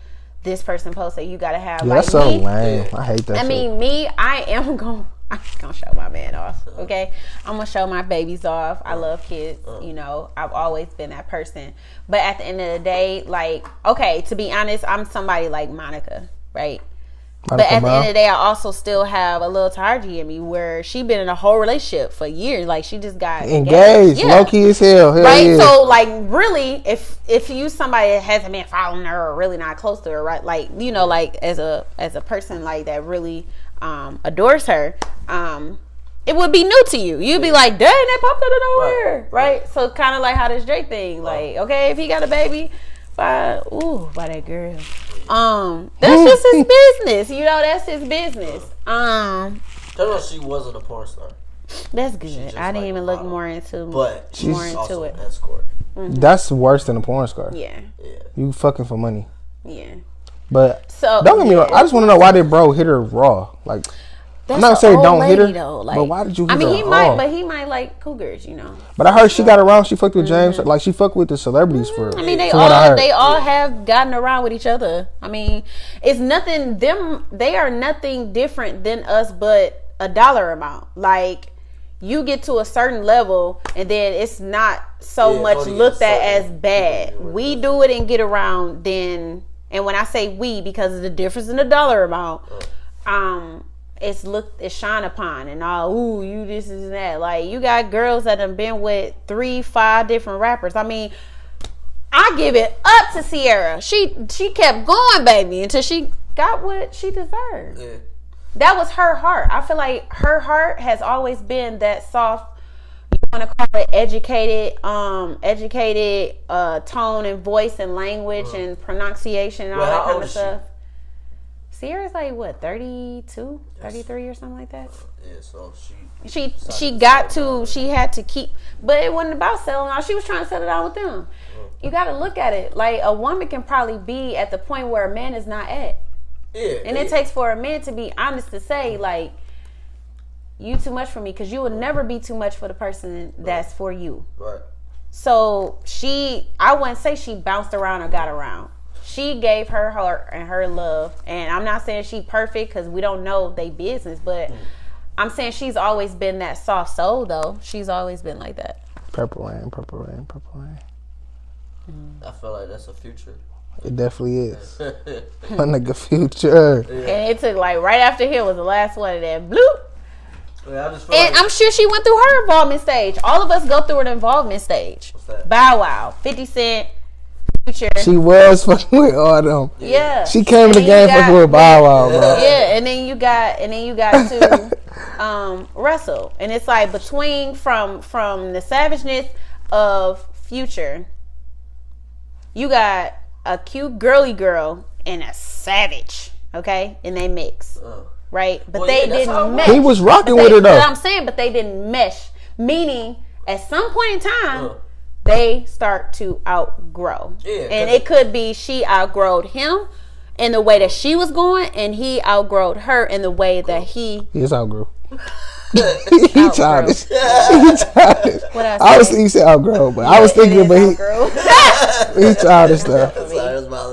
this person post that you gotta have. Yeah, like that's so lame. I hate that. I mean, I am gonna I'm gonna show my man off. Okay, I'm gonna show my babies off. I love kids. You know, I've always been that person. But at the end of the day, like, okay, to be honest, I'm somebody like Monica, right? But at the end of the day, I also still have a little Tarji in me where she been in a whole relationship for years. Like, she just got engaged, low key as hell. Right? Yeah. So, like, really, if you somebody that hasn't been following her or really not close to her, right? Like, you know, like as a person like that really adores her, it would be new to you. You'd be like, dang, that popped out of nowhere, right? So, kind of like how this Drake thing, like, okay, if he got a baby, by that girl. That's just his business. You know, that's his business. Tell her she wasn't a porn star. That's good. I didn't even look more into it. An escort. Mm-hmm. That's worse than a porn star. Yeah. You fucking for money. Yeah. But so don't get me wrong. I just want to know, why did bro hit her raw? Like, I'm not saying don't hit her, though. Like, but why did you hit her raw? He might like cougars, you know. But I heard she got around. She fucked with James. Like, she fucked with the celebrities for. I mean, they all have gotten around with each other. I mean, it's nothing. They are nothing different than us, but a dollar amount. Like, you get to a certain level, and then it's not so much looked at as bad. We do it and get around. Then, and when I say we, because of the difference in the dollar amount, it's shined upon and all, ooh, you this and that. Like, you got girls that have been with 3-5 different rappers. I mean, I give it up to Sierra. She kept going, baby, until she got what she deserved. Yeah. That was her heart. I feel like her heart has always been that soft, you want to call it educated tone and voice and language and pronunciation and all that kind of stuff. Sierra's like, what, 32, 33 or something like that? Yeah, so she had to keep, but it wasn't about settling out. She was trying to settle down with them. You got to look at it. Like, a woman can probably be at the point where a man is not at. Yeah. And it takes for a man to be honest to say, like, you too much for me, because you will never be too much for the person that's for you. Right. So I wouldn't say she bounced around or got around. She gave her heart and her love, and I'm not saying she perfect because we don't know they business, but I'm saying she's always been that soft soul, though. She's always been like that. Purple rain, purple rain, purple rain. I feel like that's a future. It definitely is. My nigga, Future. Yeah. And it took, like, right after him was the last one of that bloop. Yeah, I'm sure she went through her involvement stage. All of us go through an involvement stage. What's that? Bow Wow, 50 Cent. Future. She was fucking with all them. Yeah. She came in the game fucking with Bow Wow, bro. Yeah, and then you got to Russell. And it's like between from the savageness of Future, you got a cute girly girl and a savage, okay? And they mix. Right? But they didn't mesh. He was rocking with her, though. But I'm saying, but they didn't mesh. Meaning, at some point in time, they start to outgrow. Yeah, and it could be she outgrowed him in the way that she was going, and he outgrowed her in the way that he outgrew. He childish. He childish. I was thinking he said outgrow, but I was thinking, but he childish stuff.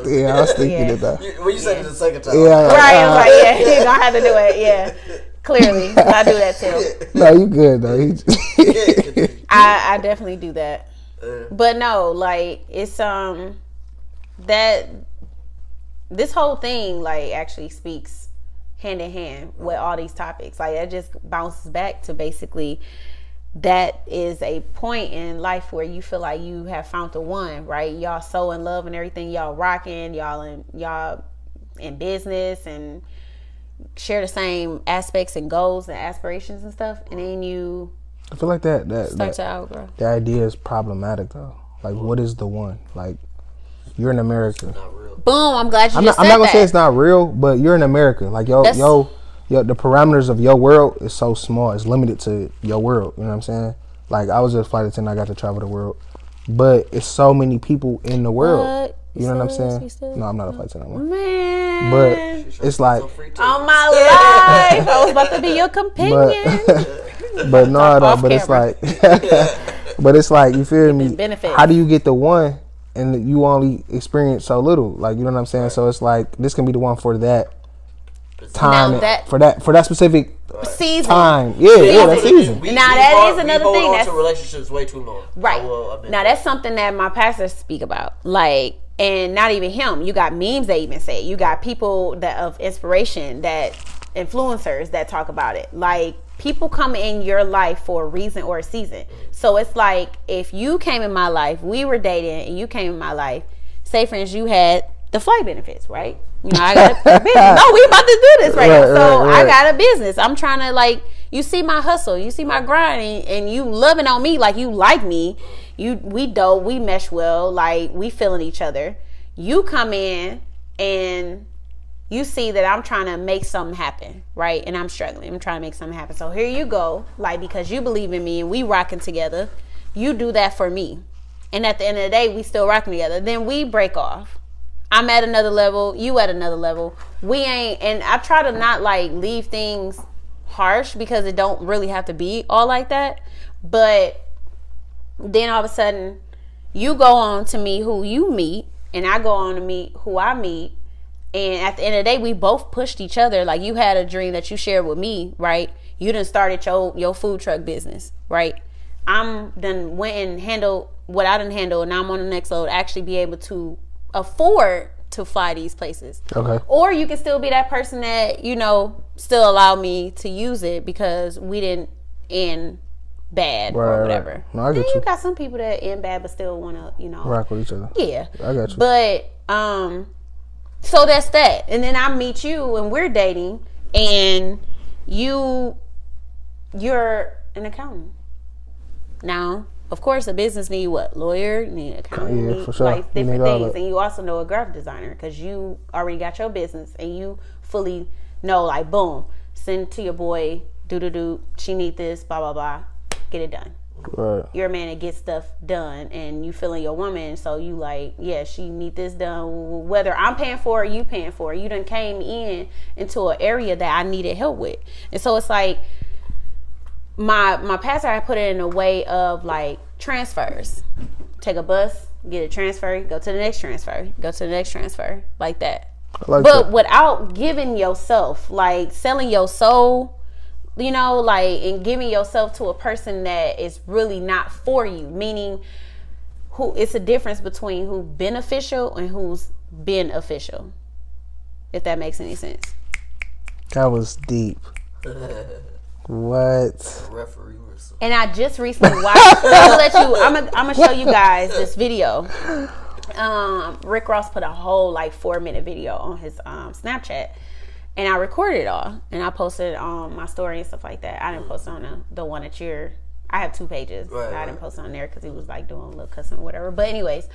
Yeah, I was thinking it though. When you said it the second time, right? I was like, yeah, you're gonna have to do it. Yeah, clearly, I do that too. No, you good though. I definitely do that. But no, like, it's that this whole thing like actually speaks hand in hand with all these topics. Like, it just bounces back to basically that is a point in life where you feel like you have found the one, right? Y'all so in love and everything, y'all rocking, y'all in business and share the same aspects and goals and aspirations and stuff, and then you I feel like that start to outgrow. The idea is problematic though. Like, what is the one? Like, you're in America. Not real. Boom! I'm glad you just said that. I'm not gonna say it's not real, but you're in America. Like, yo, the parameters of your world is so small. It's limited to your world. You know what I'm saying? Like, I was a flight attendant. I got to travel the world, but it's so many people in the world. You know what I'm saying? No, I'm not a flight attendant anymore. Man, but it's like, on my life, I was about to be your companion. But no, but it's like, but it's like, you feel me? How do you get the one and you only experience so little? Like, you know what I'm saying? So it's like, this can be the one for that time, for that specific season. Time. Yeah, that's season. Now that is another thing. That's relationships way too long. Right. Now that's something that my pastors speak about. Like, and not even him. You got memes they even say. You got people that of inspiration, that influencers that talk about it. Like, people come in your life for a reason or a season. So it's like, if you came in my life, we were dating, and you came in my life. Say, for instance, you had the flight benefits, right? You know, I got a business. No, we about to do this right now. So I got a business. I'm trying to, like, you see my hustle, you see my grind, and you loving on me like you like me. We dope, we mesh well, like we feeling each other. You come in and you see that I'm trying to make something happen, right? And I'm struggling. I'm trying to make something happen. So here you go, like, because you believe in me and we rocking together, you do that for me. And at the end of the day, we still rocking together. Then we break off. I'm at another level, you at another level. We ain't, and I try to not like leave things harsh because it don't really have to be all like that. But then all of a sudden, you go on to meet who you meet, and I go on to meet who I meet. And at the end of the day, we both pushed each other. Like, you had a dream that you shared with me, right? You done started your food truck business, right? I'm done went and handled what I done handle, and now I'm on the next load. Actually be able to afford to fly these places. Okay. Or you can still be that person that, you know, still allow me to use it because we didn't end bad or whatever. Right. No, I get you got some people that end bad but still want to, you know, rock with each other. Yeah. I got you. But so that's that. And then I meet you and we're dating, and you're an accountant. Now, of course, a business need what? Lawyer, need an accountant, for sure. like different things. And you also know a graphic designer because you already got your business and you fully know, like, boom, send to your boy, do, she need this, blah, blah, blah, get it done. Right. You're a man that gets stuff done, and you feeling your woman, so you like, yeah, she need this done. Whether I'm paying for it or you paying for it, you done came into an area that I needed help with. And so it's like, my pastor, I put it in a way of like transfers. Take a bus, get a transfer, go to the next transfer, go to the next transfer, like that. But that, without giving yourself, like selling your soul, you know, like, and giving yourself to a person that is really not for you. Meaning, who it's a difference between who's beneficial and who's been official. If that makes any sense. That was deep. What? And I just recently watched. I'm gonna show you guys this video. Rick Ross put a whole like 4-minute video on his Snapchat, and I recorded it all, and I posted it on my story and stuff like that. I didn't post on the one that I have 2 pages. Right, I didn't post on there because he was like doing a little cussing or whatever. But anyways,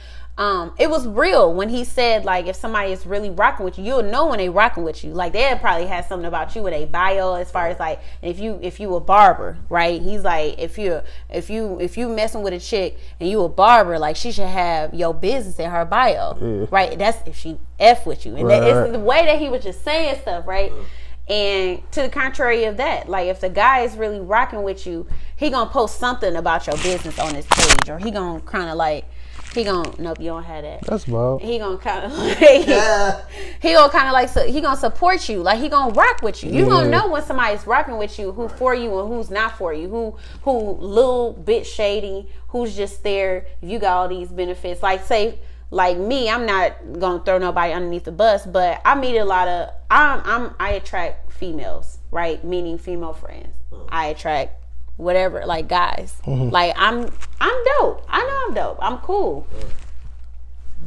it was real when he said, like, if somebody is really rocking with you, you'll know when they rocking with you. Like, they probably have something about you with a bio, as far as like, if you a barber, right? He's like, if you messing with a chick and you a barber, like, she should have your business in her bio, right? That's if she F with you, and it's the way that he was just saying stuff, right? And to the contrary of that, like, if the guy is really rocking with you, he gonna post something about your business on his page, or he gonna kind of like, nope, you don't have that. That's bold. He gonna kind of like, he gonna kind of like, so he gonna support you, like, he gonna rock with you. You gonna know when somebody's rocking with you, who for you and who's not for you, who little bit shady, who's just there. If you got all these benefits, like, say, like me, I'm not gonna throw nobody underneath the bus, but I meet a lot of, I attract females, right? Meaning female friends. I attract whatever, like guys. Like, I'm dope. I know I'm dope. I'm cool.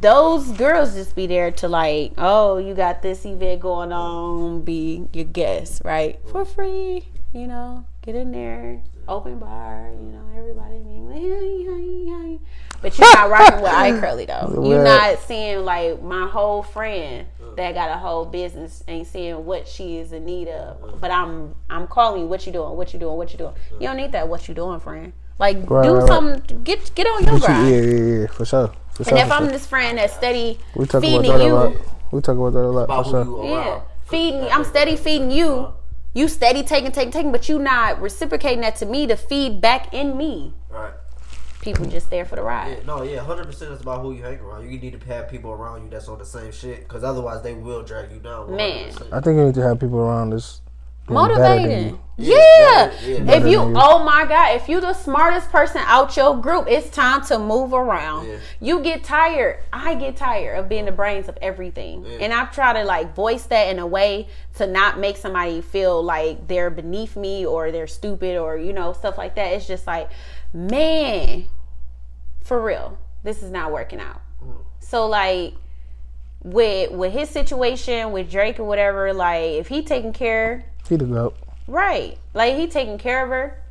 Those girls just be there to like, oh, you got this event going on, be your guest, right? For free, you know, get in there, open bar, you know, everybody being like, hey. But you're not rocking with iCurly though. You're not seeing like my whole friend that got a whole business ain't seeing what she is in need of. But I'm calling you, what you doing? You don't need that what you doing, friend. Like, do something, get on your grind. Yeah, for sure. And if I'm this friend that's steady feeding you, we talk about that a lot. For sure. Yeah, feeding. I'm steady feeding you. You steady taking, but you not reciprocating that to me to feed back in me. Right. People just there for the ride. 100% is about who you hang around. You need to have people around you that's on the same shit, because otherwise they will drag you down. 100%. Man, I think you need to have people around that's motivating. Yeah. If you, oh my God, if you the smartest person out your group, it's time to move around. Yeah. You get tired. I get tired of being the brains of everything. Yeah. And I try to like voice that in a way to not make somebody feel like they're beneath me or they're stupid or, you know, stuff like that. It's just like, man, for real, this is not working out. So like with his situation with Drake or whatever, like if he taking care, he the goat. Right. Like, he taking care of her,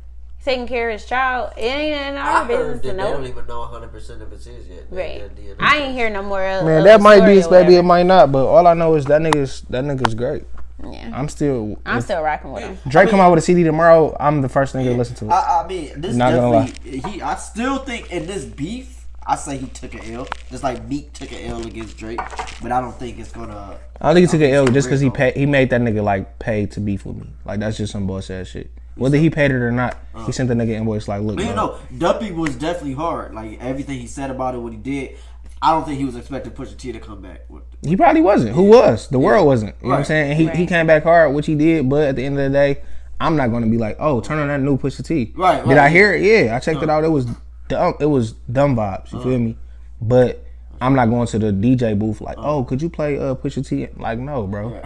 taking care of his child. It ain't in our business to know. They don't even know 100% if it's his yet. Right. I ain't hear no more of man, that might be his baby, it might not. But all I know is that nigga's great. Yeah. I'm still rocking with him. Drake come out with a CD tomorrow, I'm the first nigga to listen to it. I mean, this not definitely, I still think in this beef, I say he took an L, just like Meek took an L against Drake, but I don't think it's gonna. I don't think he took an L just because he made that nigga like pay to beef with me. Like that's just some bullshit shit. Whether he paid it or not, he sent the nigga invoice like, look. But you know, Duppy was definitely hard. Like everything he said about it, what he did. I don't think he was expecting Pusha T to come back. He probably wasn't. Who was? The world wasn't. You know what I'm saying? And he came back hard, which he did. But at the end of the day, I'm not gonna be like, oh, turn on that new Pusha T. Right. Did I hear it? Yeah, I checked it out. It was dumb. It was dumb vibes. You feel me? But I'm not going to the DJ booth like, oh, could you play Pusha T? Like, no, bro.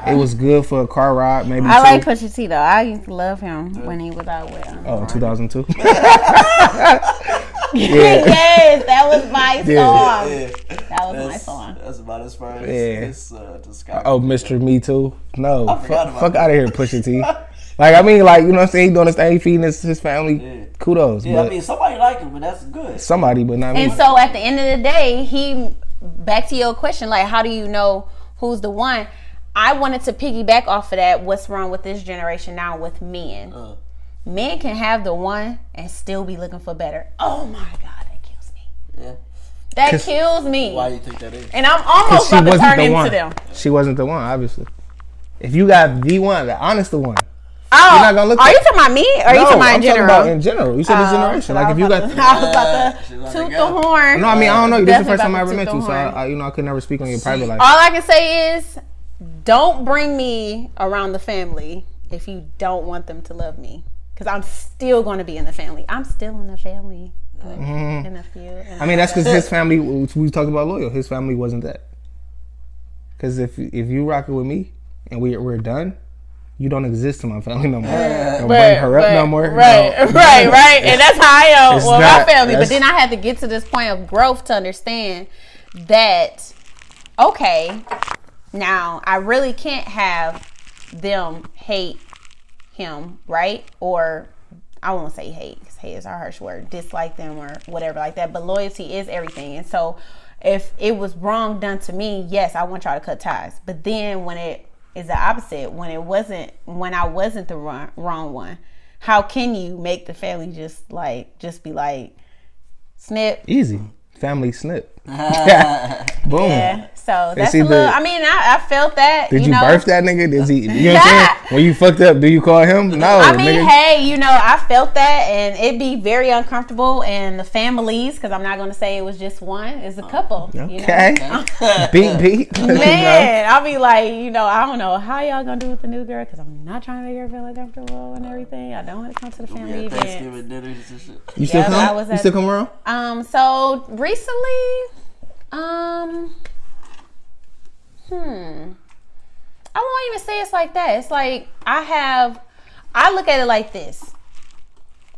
It was good for a car ride, maybe. I like Pusha T though. I used to love him when he was out with him. Oh, 2002. Yes, that was my song. Yeah. That was my song. That's about as far as oh, Mr. Me Too. No, fuck out of here, Pusha T. Like, I mean, like, you know what I'm saying? He doing his thing, he feeding his family. Yeah. Kudos. Yeah, I mean, somebody like him, but that's good. Somebody, but not me. And so at the end of the day, back to your question, like, how do you know who's the one? I wanted to piggyback off of that. What's wrong with this generation now with men? Men can have the one and still be looking for better. Oh my God, that kills me. Yeah. That kills me. Why do you think that is? And I'm almost about to turn into them. She wasn't the one, obviously. If you got the one, the honest one. Oh, you're not gonna look. Are you talking about me, or are you talking about in general? About in general. You said this generation. Like if you got, I was about to toot the horn. No, I mean I don't know. This is the first time I ever met you, so I could never speak on your private life. All I can say is, don't bring me around the family if you don't want them to love me, because I'm still going to be in the family. I'm still in the family. In a few. I mean that's because his family. We talked about loyal. His family wasn't that. Because if you rock it with me and we're done. You don't exist in my family no more. Don't bring her up no more. Right. And that's how I am with my family. But then I had to get to this point of growth to understand that, okay, now I really can't have them hate him, right? Or I won't say hate, because hate is a harsh word. Dislike them or whatever like that. But loyalty is everything. And so if it was wrong done to me, yes, I want y'all to cut ties. But then when it is the opposite, when I wasn't the wrong one, how can you make the family just be like snip? Easy. Family snip. Boom. Yeah. So that's a little, I mean, I felt that. Did you birth that nigga? Did he, you know what I'm saying? When you fucked up, do you call him? No. I mean, nigga. Hey, I felt that, and it'd be very uncomfortable. And the families, because I'm not going to say it was just one, it's a couple. Okay. Beat. Man, I'll be like, I don't know how y'all going to do with the new girl, because I'm not trying to make her feel uncomfortable and everything. I don't want to come to the family event. Thanksgiving dinners and shit. You still come? You still come around? So recently, I won't even say it's like that. It's like I look at it like this.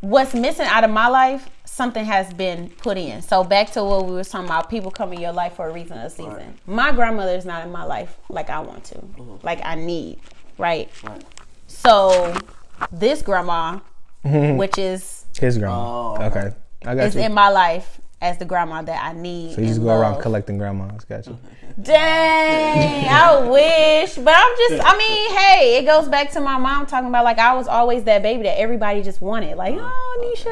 What's missing out of my life, something has been put in. So back to what we were talking about, people come in your life for a reason, a season. Right. My grandmother is not in my life like I want to, like I need, right? So this grandma, which is his grandma, okay, I got is in my life as the grandma that I need. So you just go around collecting grandmas, got you. Dang, I wish. But hey, it goes back to my mom talking about, like, I was always that baby that everybody just wanted. Like, oh, Nisha,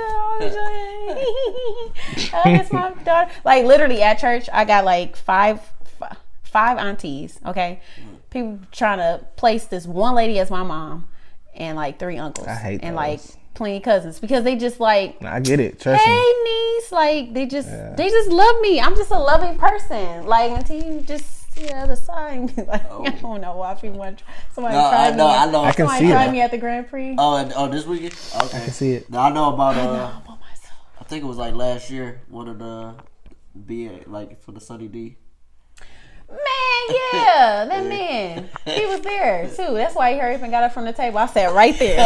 oh, that's my daughter. Like, literally at church, I got like five aunties, okay? People trying to place this one lady as my mom and like 3 uncles. I hate and those. Like plenty of cousins, because they just like, I get it, trust me. Niece, like they just love me. I'm just a loving person. Like, until you just see the other side. And be like, I don't know why people want somebody I know. I can somebody see tried that. me at the Grand Prix. Oh, this weekend? Okay. I can see it. Now I know about About myself. I think it was like last year, one of the like for the Sunny D. Man, yeah, that man, he was there too. That's why he hurried up and got up from the table. I sat right there.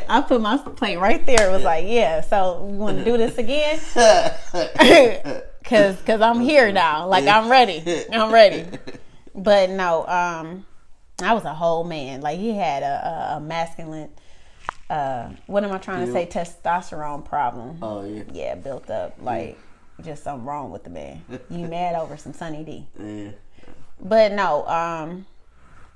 I put my plate right there. It was like, yeah. So you want to do this again? Cause I'm here now. Like I'm ready. But no, I was a whole man. Like he had a masculine. What am I trying to say? Testosterone problem. Oh yeah. Yeah, built up. Like just something wrong with the man. You mad over some Sunny D? Yeah. But no,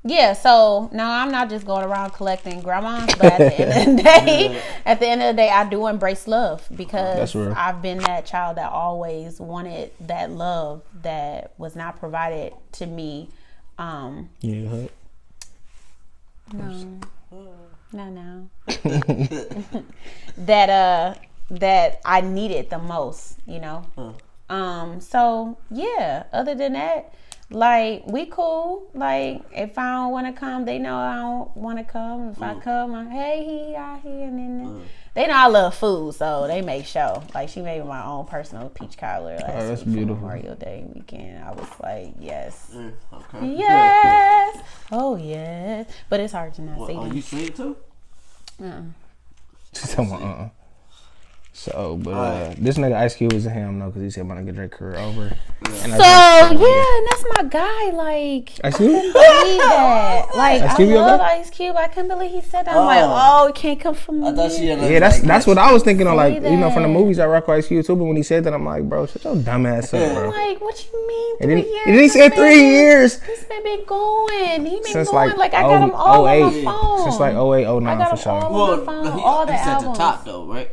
yeah. So no, I'm not just going around collecting grandmas. But at the end of the day, I do embrace love because I've been that child that always wanted that love that was not provided to me. Yeah. No. That I needed the most, you know. So yeah, other than that, like we cool. Like if I don't want to come, they know I don't want to come. If I come, I'm, hey, he out here, and then they know I love food, so they make sure. Like she made my own personal peach cobbler that's week for beautiful. Memorial Day weekend. I was like, yes, Okay. yes, oh yes. But it's hard to not see them. You see it too? She's talking about So, but this nigga Ice Cube was a ham though, because he said my nigga Drake career over. And So yeah, and that's my guy. Like Ice I Cube? couldn't believe that. Like Ice I Cube, love okay? Ice Cube. I couldn't believe he said that. I'm like, oh, it can't come from me. I thought she had Yeah, that's what I was thinking on. Like, Say you know, from the that. movies I rock with Ice Cube too. But when he said that, I'm like, bro, shut your dumb ass up, bro. Like, what you mean? And 3 then, years? and then he said 3 years. This man been going. He been Since going. like, Like I got him all on my 08. phone. Since like 08, 09 I got for him sure. all on my phone. All the he's at albums. the top though, right?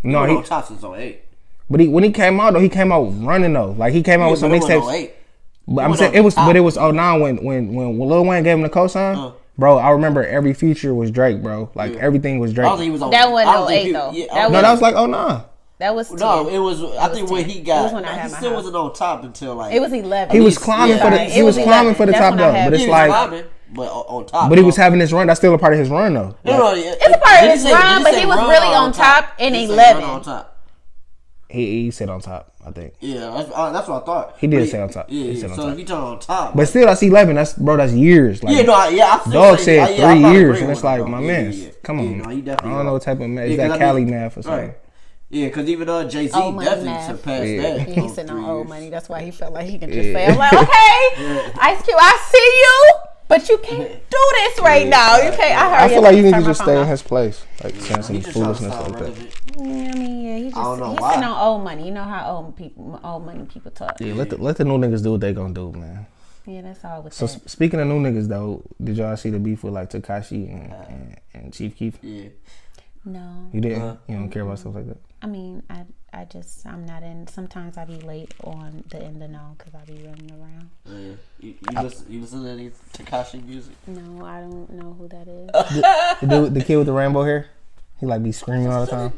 No, He he. on top since 08. But when he came out though, he came out running though. Like he came out with some mixtapes. 08. But I'm saying it was 09 when Lil Wayne gave him the cosign. Bro, I remember every feature was Drake, bro. Like everything was Drake. That wasn't 08 though. That was like 09. That was 10. No, it was. I think 10. when he It got, was when I had he my still house. wasn't on top until like It was 11. He was climbing for the. He It was was climbing 11. for the That's top when I though. had But it's he was like. climbing, but on top. But he was having his run. That's still a part of his run though. It's a part of his run, but he was really on top in 11. On top. He said on top, I think. Yeah, that's what I thought. He did say on top. Yeah, He said on so top. if you turn on top, But still, that's 11. That's years. Like, I feel dog like, said I 3 probably years, agree and it's with him, like, though. my Yeah, man, yeah. come Yeah, on. no, he I definitely don't know what type of math. Is Yeah, 'cause that I Cali mean- math or something? Right. Yeah, because even Jay-Z Old money definitely math. surpassed Yeah. that. He's sitting on 3 old years. money. That's why he felt like he could just say, I'm like, okay, Ice Cube, I see you, but you can't do this right now. You can't. I feel like you need to just stay in his place. Like, saying some He just trying to foolishness sound like that. relevant. I mean, yeah, he's don't know he's why. sitting on old money. You know how old money people talk. Yeah, let the new niggas do what they gonna do, man. Yeah, that's all with So that. speaking of new niggas though, did y'all see the beef with like Tekashi and Chief Keef? Yeah. No, You didn't? You don't care about stuff like that? I mean, I'm not in. Sometimes I be late on the end of know because I be running around. Yeah. You listen to any Tekashi music? No, I don't know who that is. The kid with the rainbow hair? He like be screaming all the time.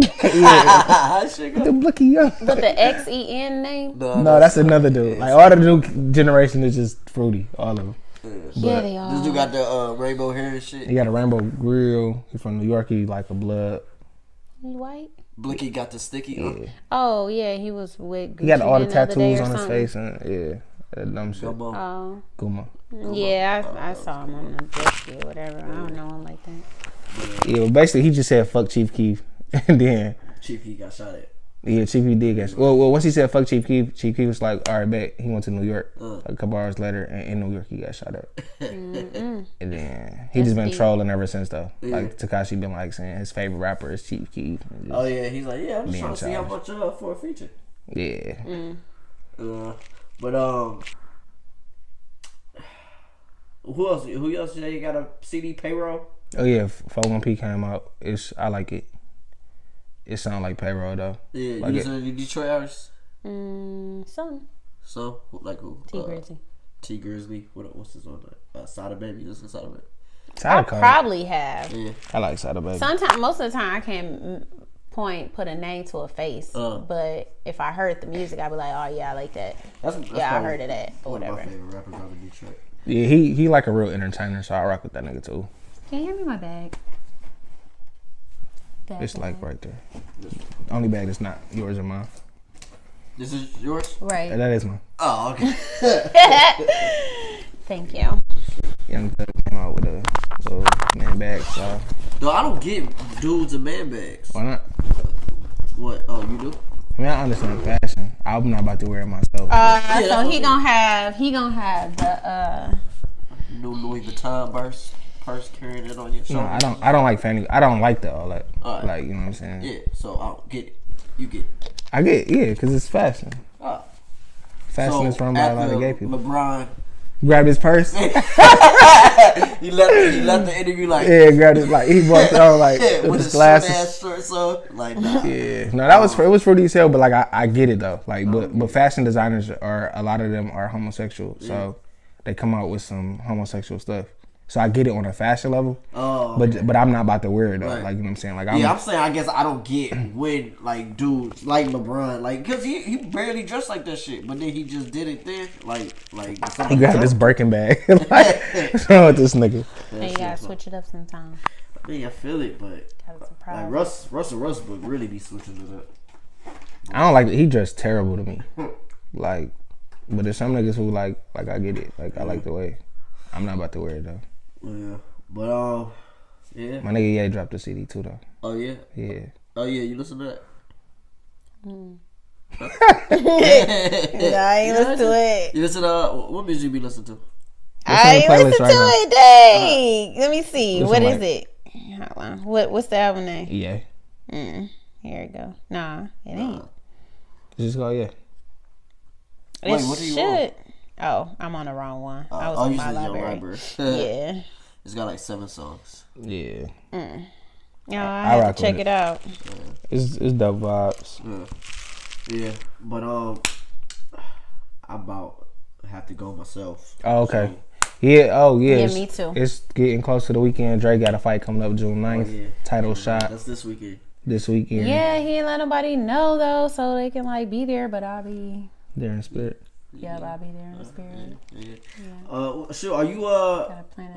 The blicky young. But the XEN name? No, that's another dude. Like all the new generation is just fruity, all of them. Yeah, they are. This dude got the rainbow hair and shit. He got a rainbow grill. He from New York. He like a blood. He white? Blicky got the sticky. Yeah. Oh yeah, he was with. Gucci He got all the Mane other day tattoos or on his something. face and yeah, that dumb shit. Oh Guma. yeah, I saw him on the jet ski or whatever. I don't know him like that. Yeah, but basically he just said fuck Chief Keef, and then Chief Keef got shot at. yeah, Chief Keef did get. Well, once he said fuck Chief Keef was like, all right, bet. He went to New York a couple hours later, and in New York he got shot at. And then he just been deep. trolling ever since though. Like Tekashi been like saying his favorite rapper is Chief Keef. Oh yeah, he's like, yeah, I'm just Being trying to see how childish. much for a feature. Yeah. But who else? Who else today you got a CD payroll? Oh yeah, 41P came out. I like it. It sound like payroll though. Yeah, Like you it. listen to any Detroit artists? Some So like who? T Grizzly. T Grizzly. What's his one? Sada Baby. Listen to Sada Baby. I Sada cold. probably have. Yeah. I like Sada Baby. Sometimes, most of the time, I can't point put a name to a face. But if I heard the music, I'd be like, oh yeah, I like that. That's Yeah, I heard of that or one of whatever. my favorite rappers out of Detroit. Yeah, he like a real entertainer, so I rock with that nigga too. Can you hand me my bag? It's like right there. The only bag that's not yours or mine. This is yours? Right. That is mine. Oh, okay. Thank you. Young Thug came out with a little man bag, so No, I don't get dudes in man bags. why not? What? Oh, you do? I mean, I understand fashion. I'm not about to wear it myself. So he gonna have the New Louis Vuitton purse carrying it on your No, shoulder. I don't like fanny. I don't like all that. Alright. Like, you know what I'm saying? Yeah, so I don't get it. You get it. I get because it's fashion. Oh. Fashion is run by a lot of gay people. LeBron, Grab his purse. he left the interview like Yeah, grabbed his like he walked out like yeah, with with his his glasses. glasses. Ass shorts on. Like nah. Yeah, no, that was it was fruity as hell, but like I get it though. Like, but fashion designers are a lot of them are homosexual, so they come out with some homosexual stuff. So I get it on a fashion level, but I'm not about to wear it though. Right. Like, you know what I'm saying? Like, I'm saying I guess I don't get when like dudes like LeBron like because he barely dressed like that shit, but then he just did it then like he grabbed his Birkin bag. Like, what's wrong with this nigga? you gotta switch it up sometimes. I mean I feel it, but like Russell Westbrook really be switching it up. I don't like it. He dressed terrible to me. Like, but there's some niggas who like I get it. Like I like the way. I'm not about to wear it though. Yeah, but yeah. My nigga Ye dropped a CD too though. Oh yeah. Yeah. Oh yeah. You listen to that? Yeah, I ain't listen to it. You listen to what music you be listening to? I ain't playlist listen right to now? it. Dang. Let me see. Listen What is like- it? Hold on. What's the album name? Yeah. Here we go. Nah, it ain't. Just go yeah. Wait, It what do you should. Oh, I'm on the wrong one. I was oh, on you my said your library. library. Yeah. It's got like 7 songs. Yeah. Yeah, I I have rock to check with it out. It's dope vibes. Yeah, but I about have to go myself. Oh, okay. Yeah. Oh yeah. Yeah, it's- me too. It's getting close to the weekend. Drake got a fight coming up June 9th. yeah. Title shot That's this weekend. this weekend. Yeah, he ain't let nobody know though, so they can like be there. But I'll be, There in spirit. I'll be there in the spirit. Yeah. Sure. Are you Gotta plan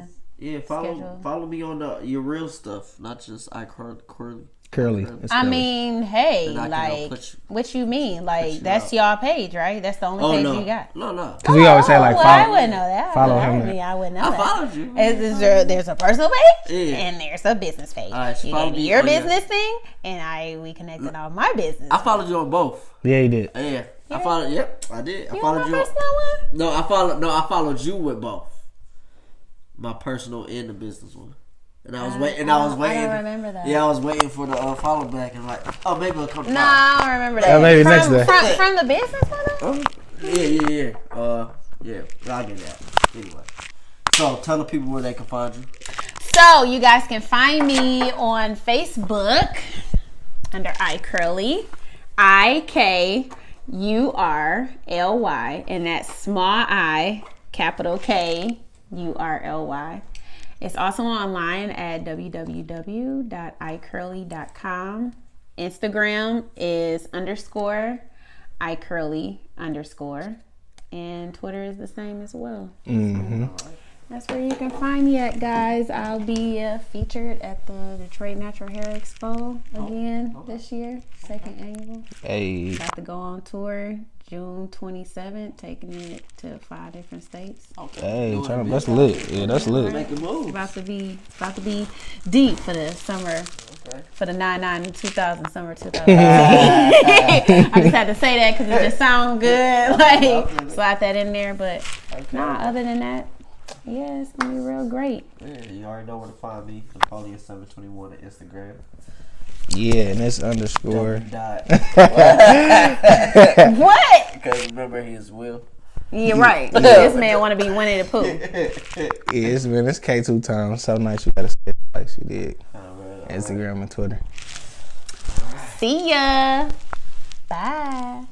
a follow schedule. me on your real stuff, not just iCurly. Curly. Okay. It's I curly. mean, hey, Then I can like, put you- what you mean? Like, you that's out. y'all page, right? That's the only Oh page no, you got. no. Cause we always say like well, I follow. wouldn't know that. follow I him. mean, I wouldn't know I that. followed you. There's a personal page Yeah. and there's a business page. All right, so You follow gave me me your on your- business thing, and we connected on my business. I followed you on both. Yeah, he did. Yeah, I followed. Yep, I did. I You on followed my you. personal one? No, I followed you with both. My personal and the business one. And I was waiting. I was waiting. I don't remember that. Yeah, I was waiting for the follow back and like, oh, maybe it'll come. No, I don't remember that. maybe next day. From the business one? Oh, yeah. I'll get that. Anyway, so tell the people where they can find you. So you guys can find me on Facebook under iCurly, IKURLY, and that's small I, capital KURLY. It's also online at www.icurly.com. Instagram is _iCurly_, and Twitter is the same as well. That's where you can find me at, guys. I'll be featured at the Detroit Natural Hair Expo again this year, second annual. Hey. About to go on tour June 27th, taking it to 5 different states. Hey, that's lit. Yeah, that's lit. Make a move. About to be deep for the summer. For the 99 2000 summer 2000. I just had to say that because it just sounds good. Like, slide that in there. But other than that, yeah, it's gonna be real great. Yeah, you already know where to find me. Napoleon721 on Instagram. Yeah, and it's underscore. Dot. What? Because remember, he is Will. Yeah, right. This man want to be Winnie the Pooh. Yeah, it's K2 times. So nice you gotta say it like she did. Instagram and Twitter. See ya. Bye.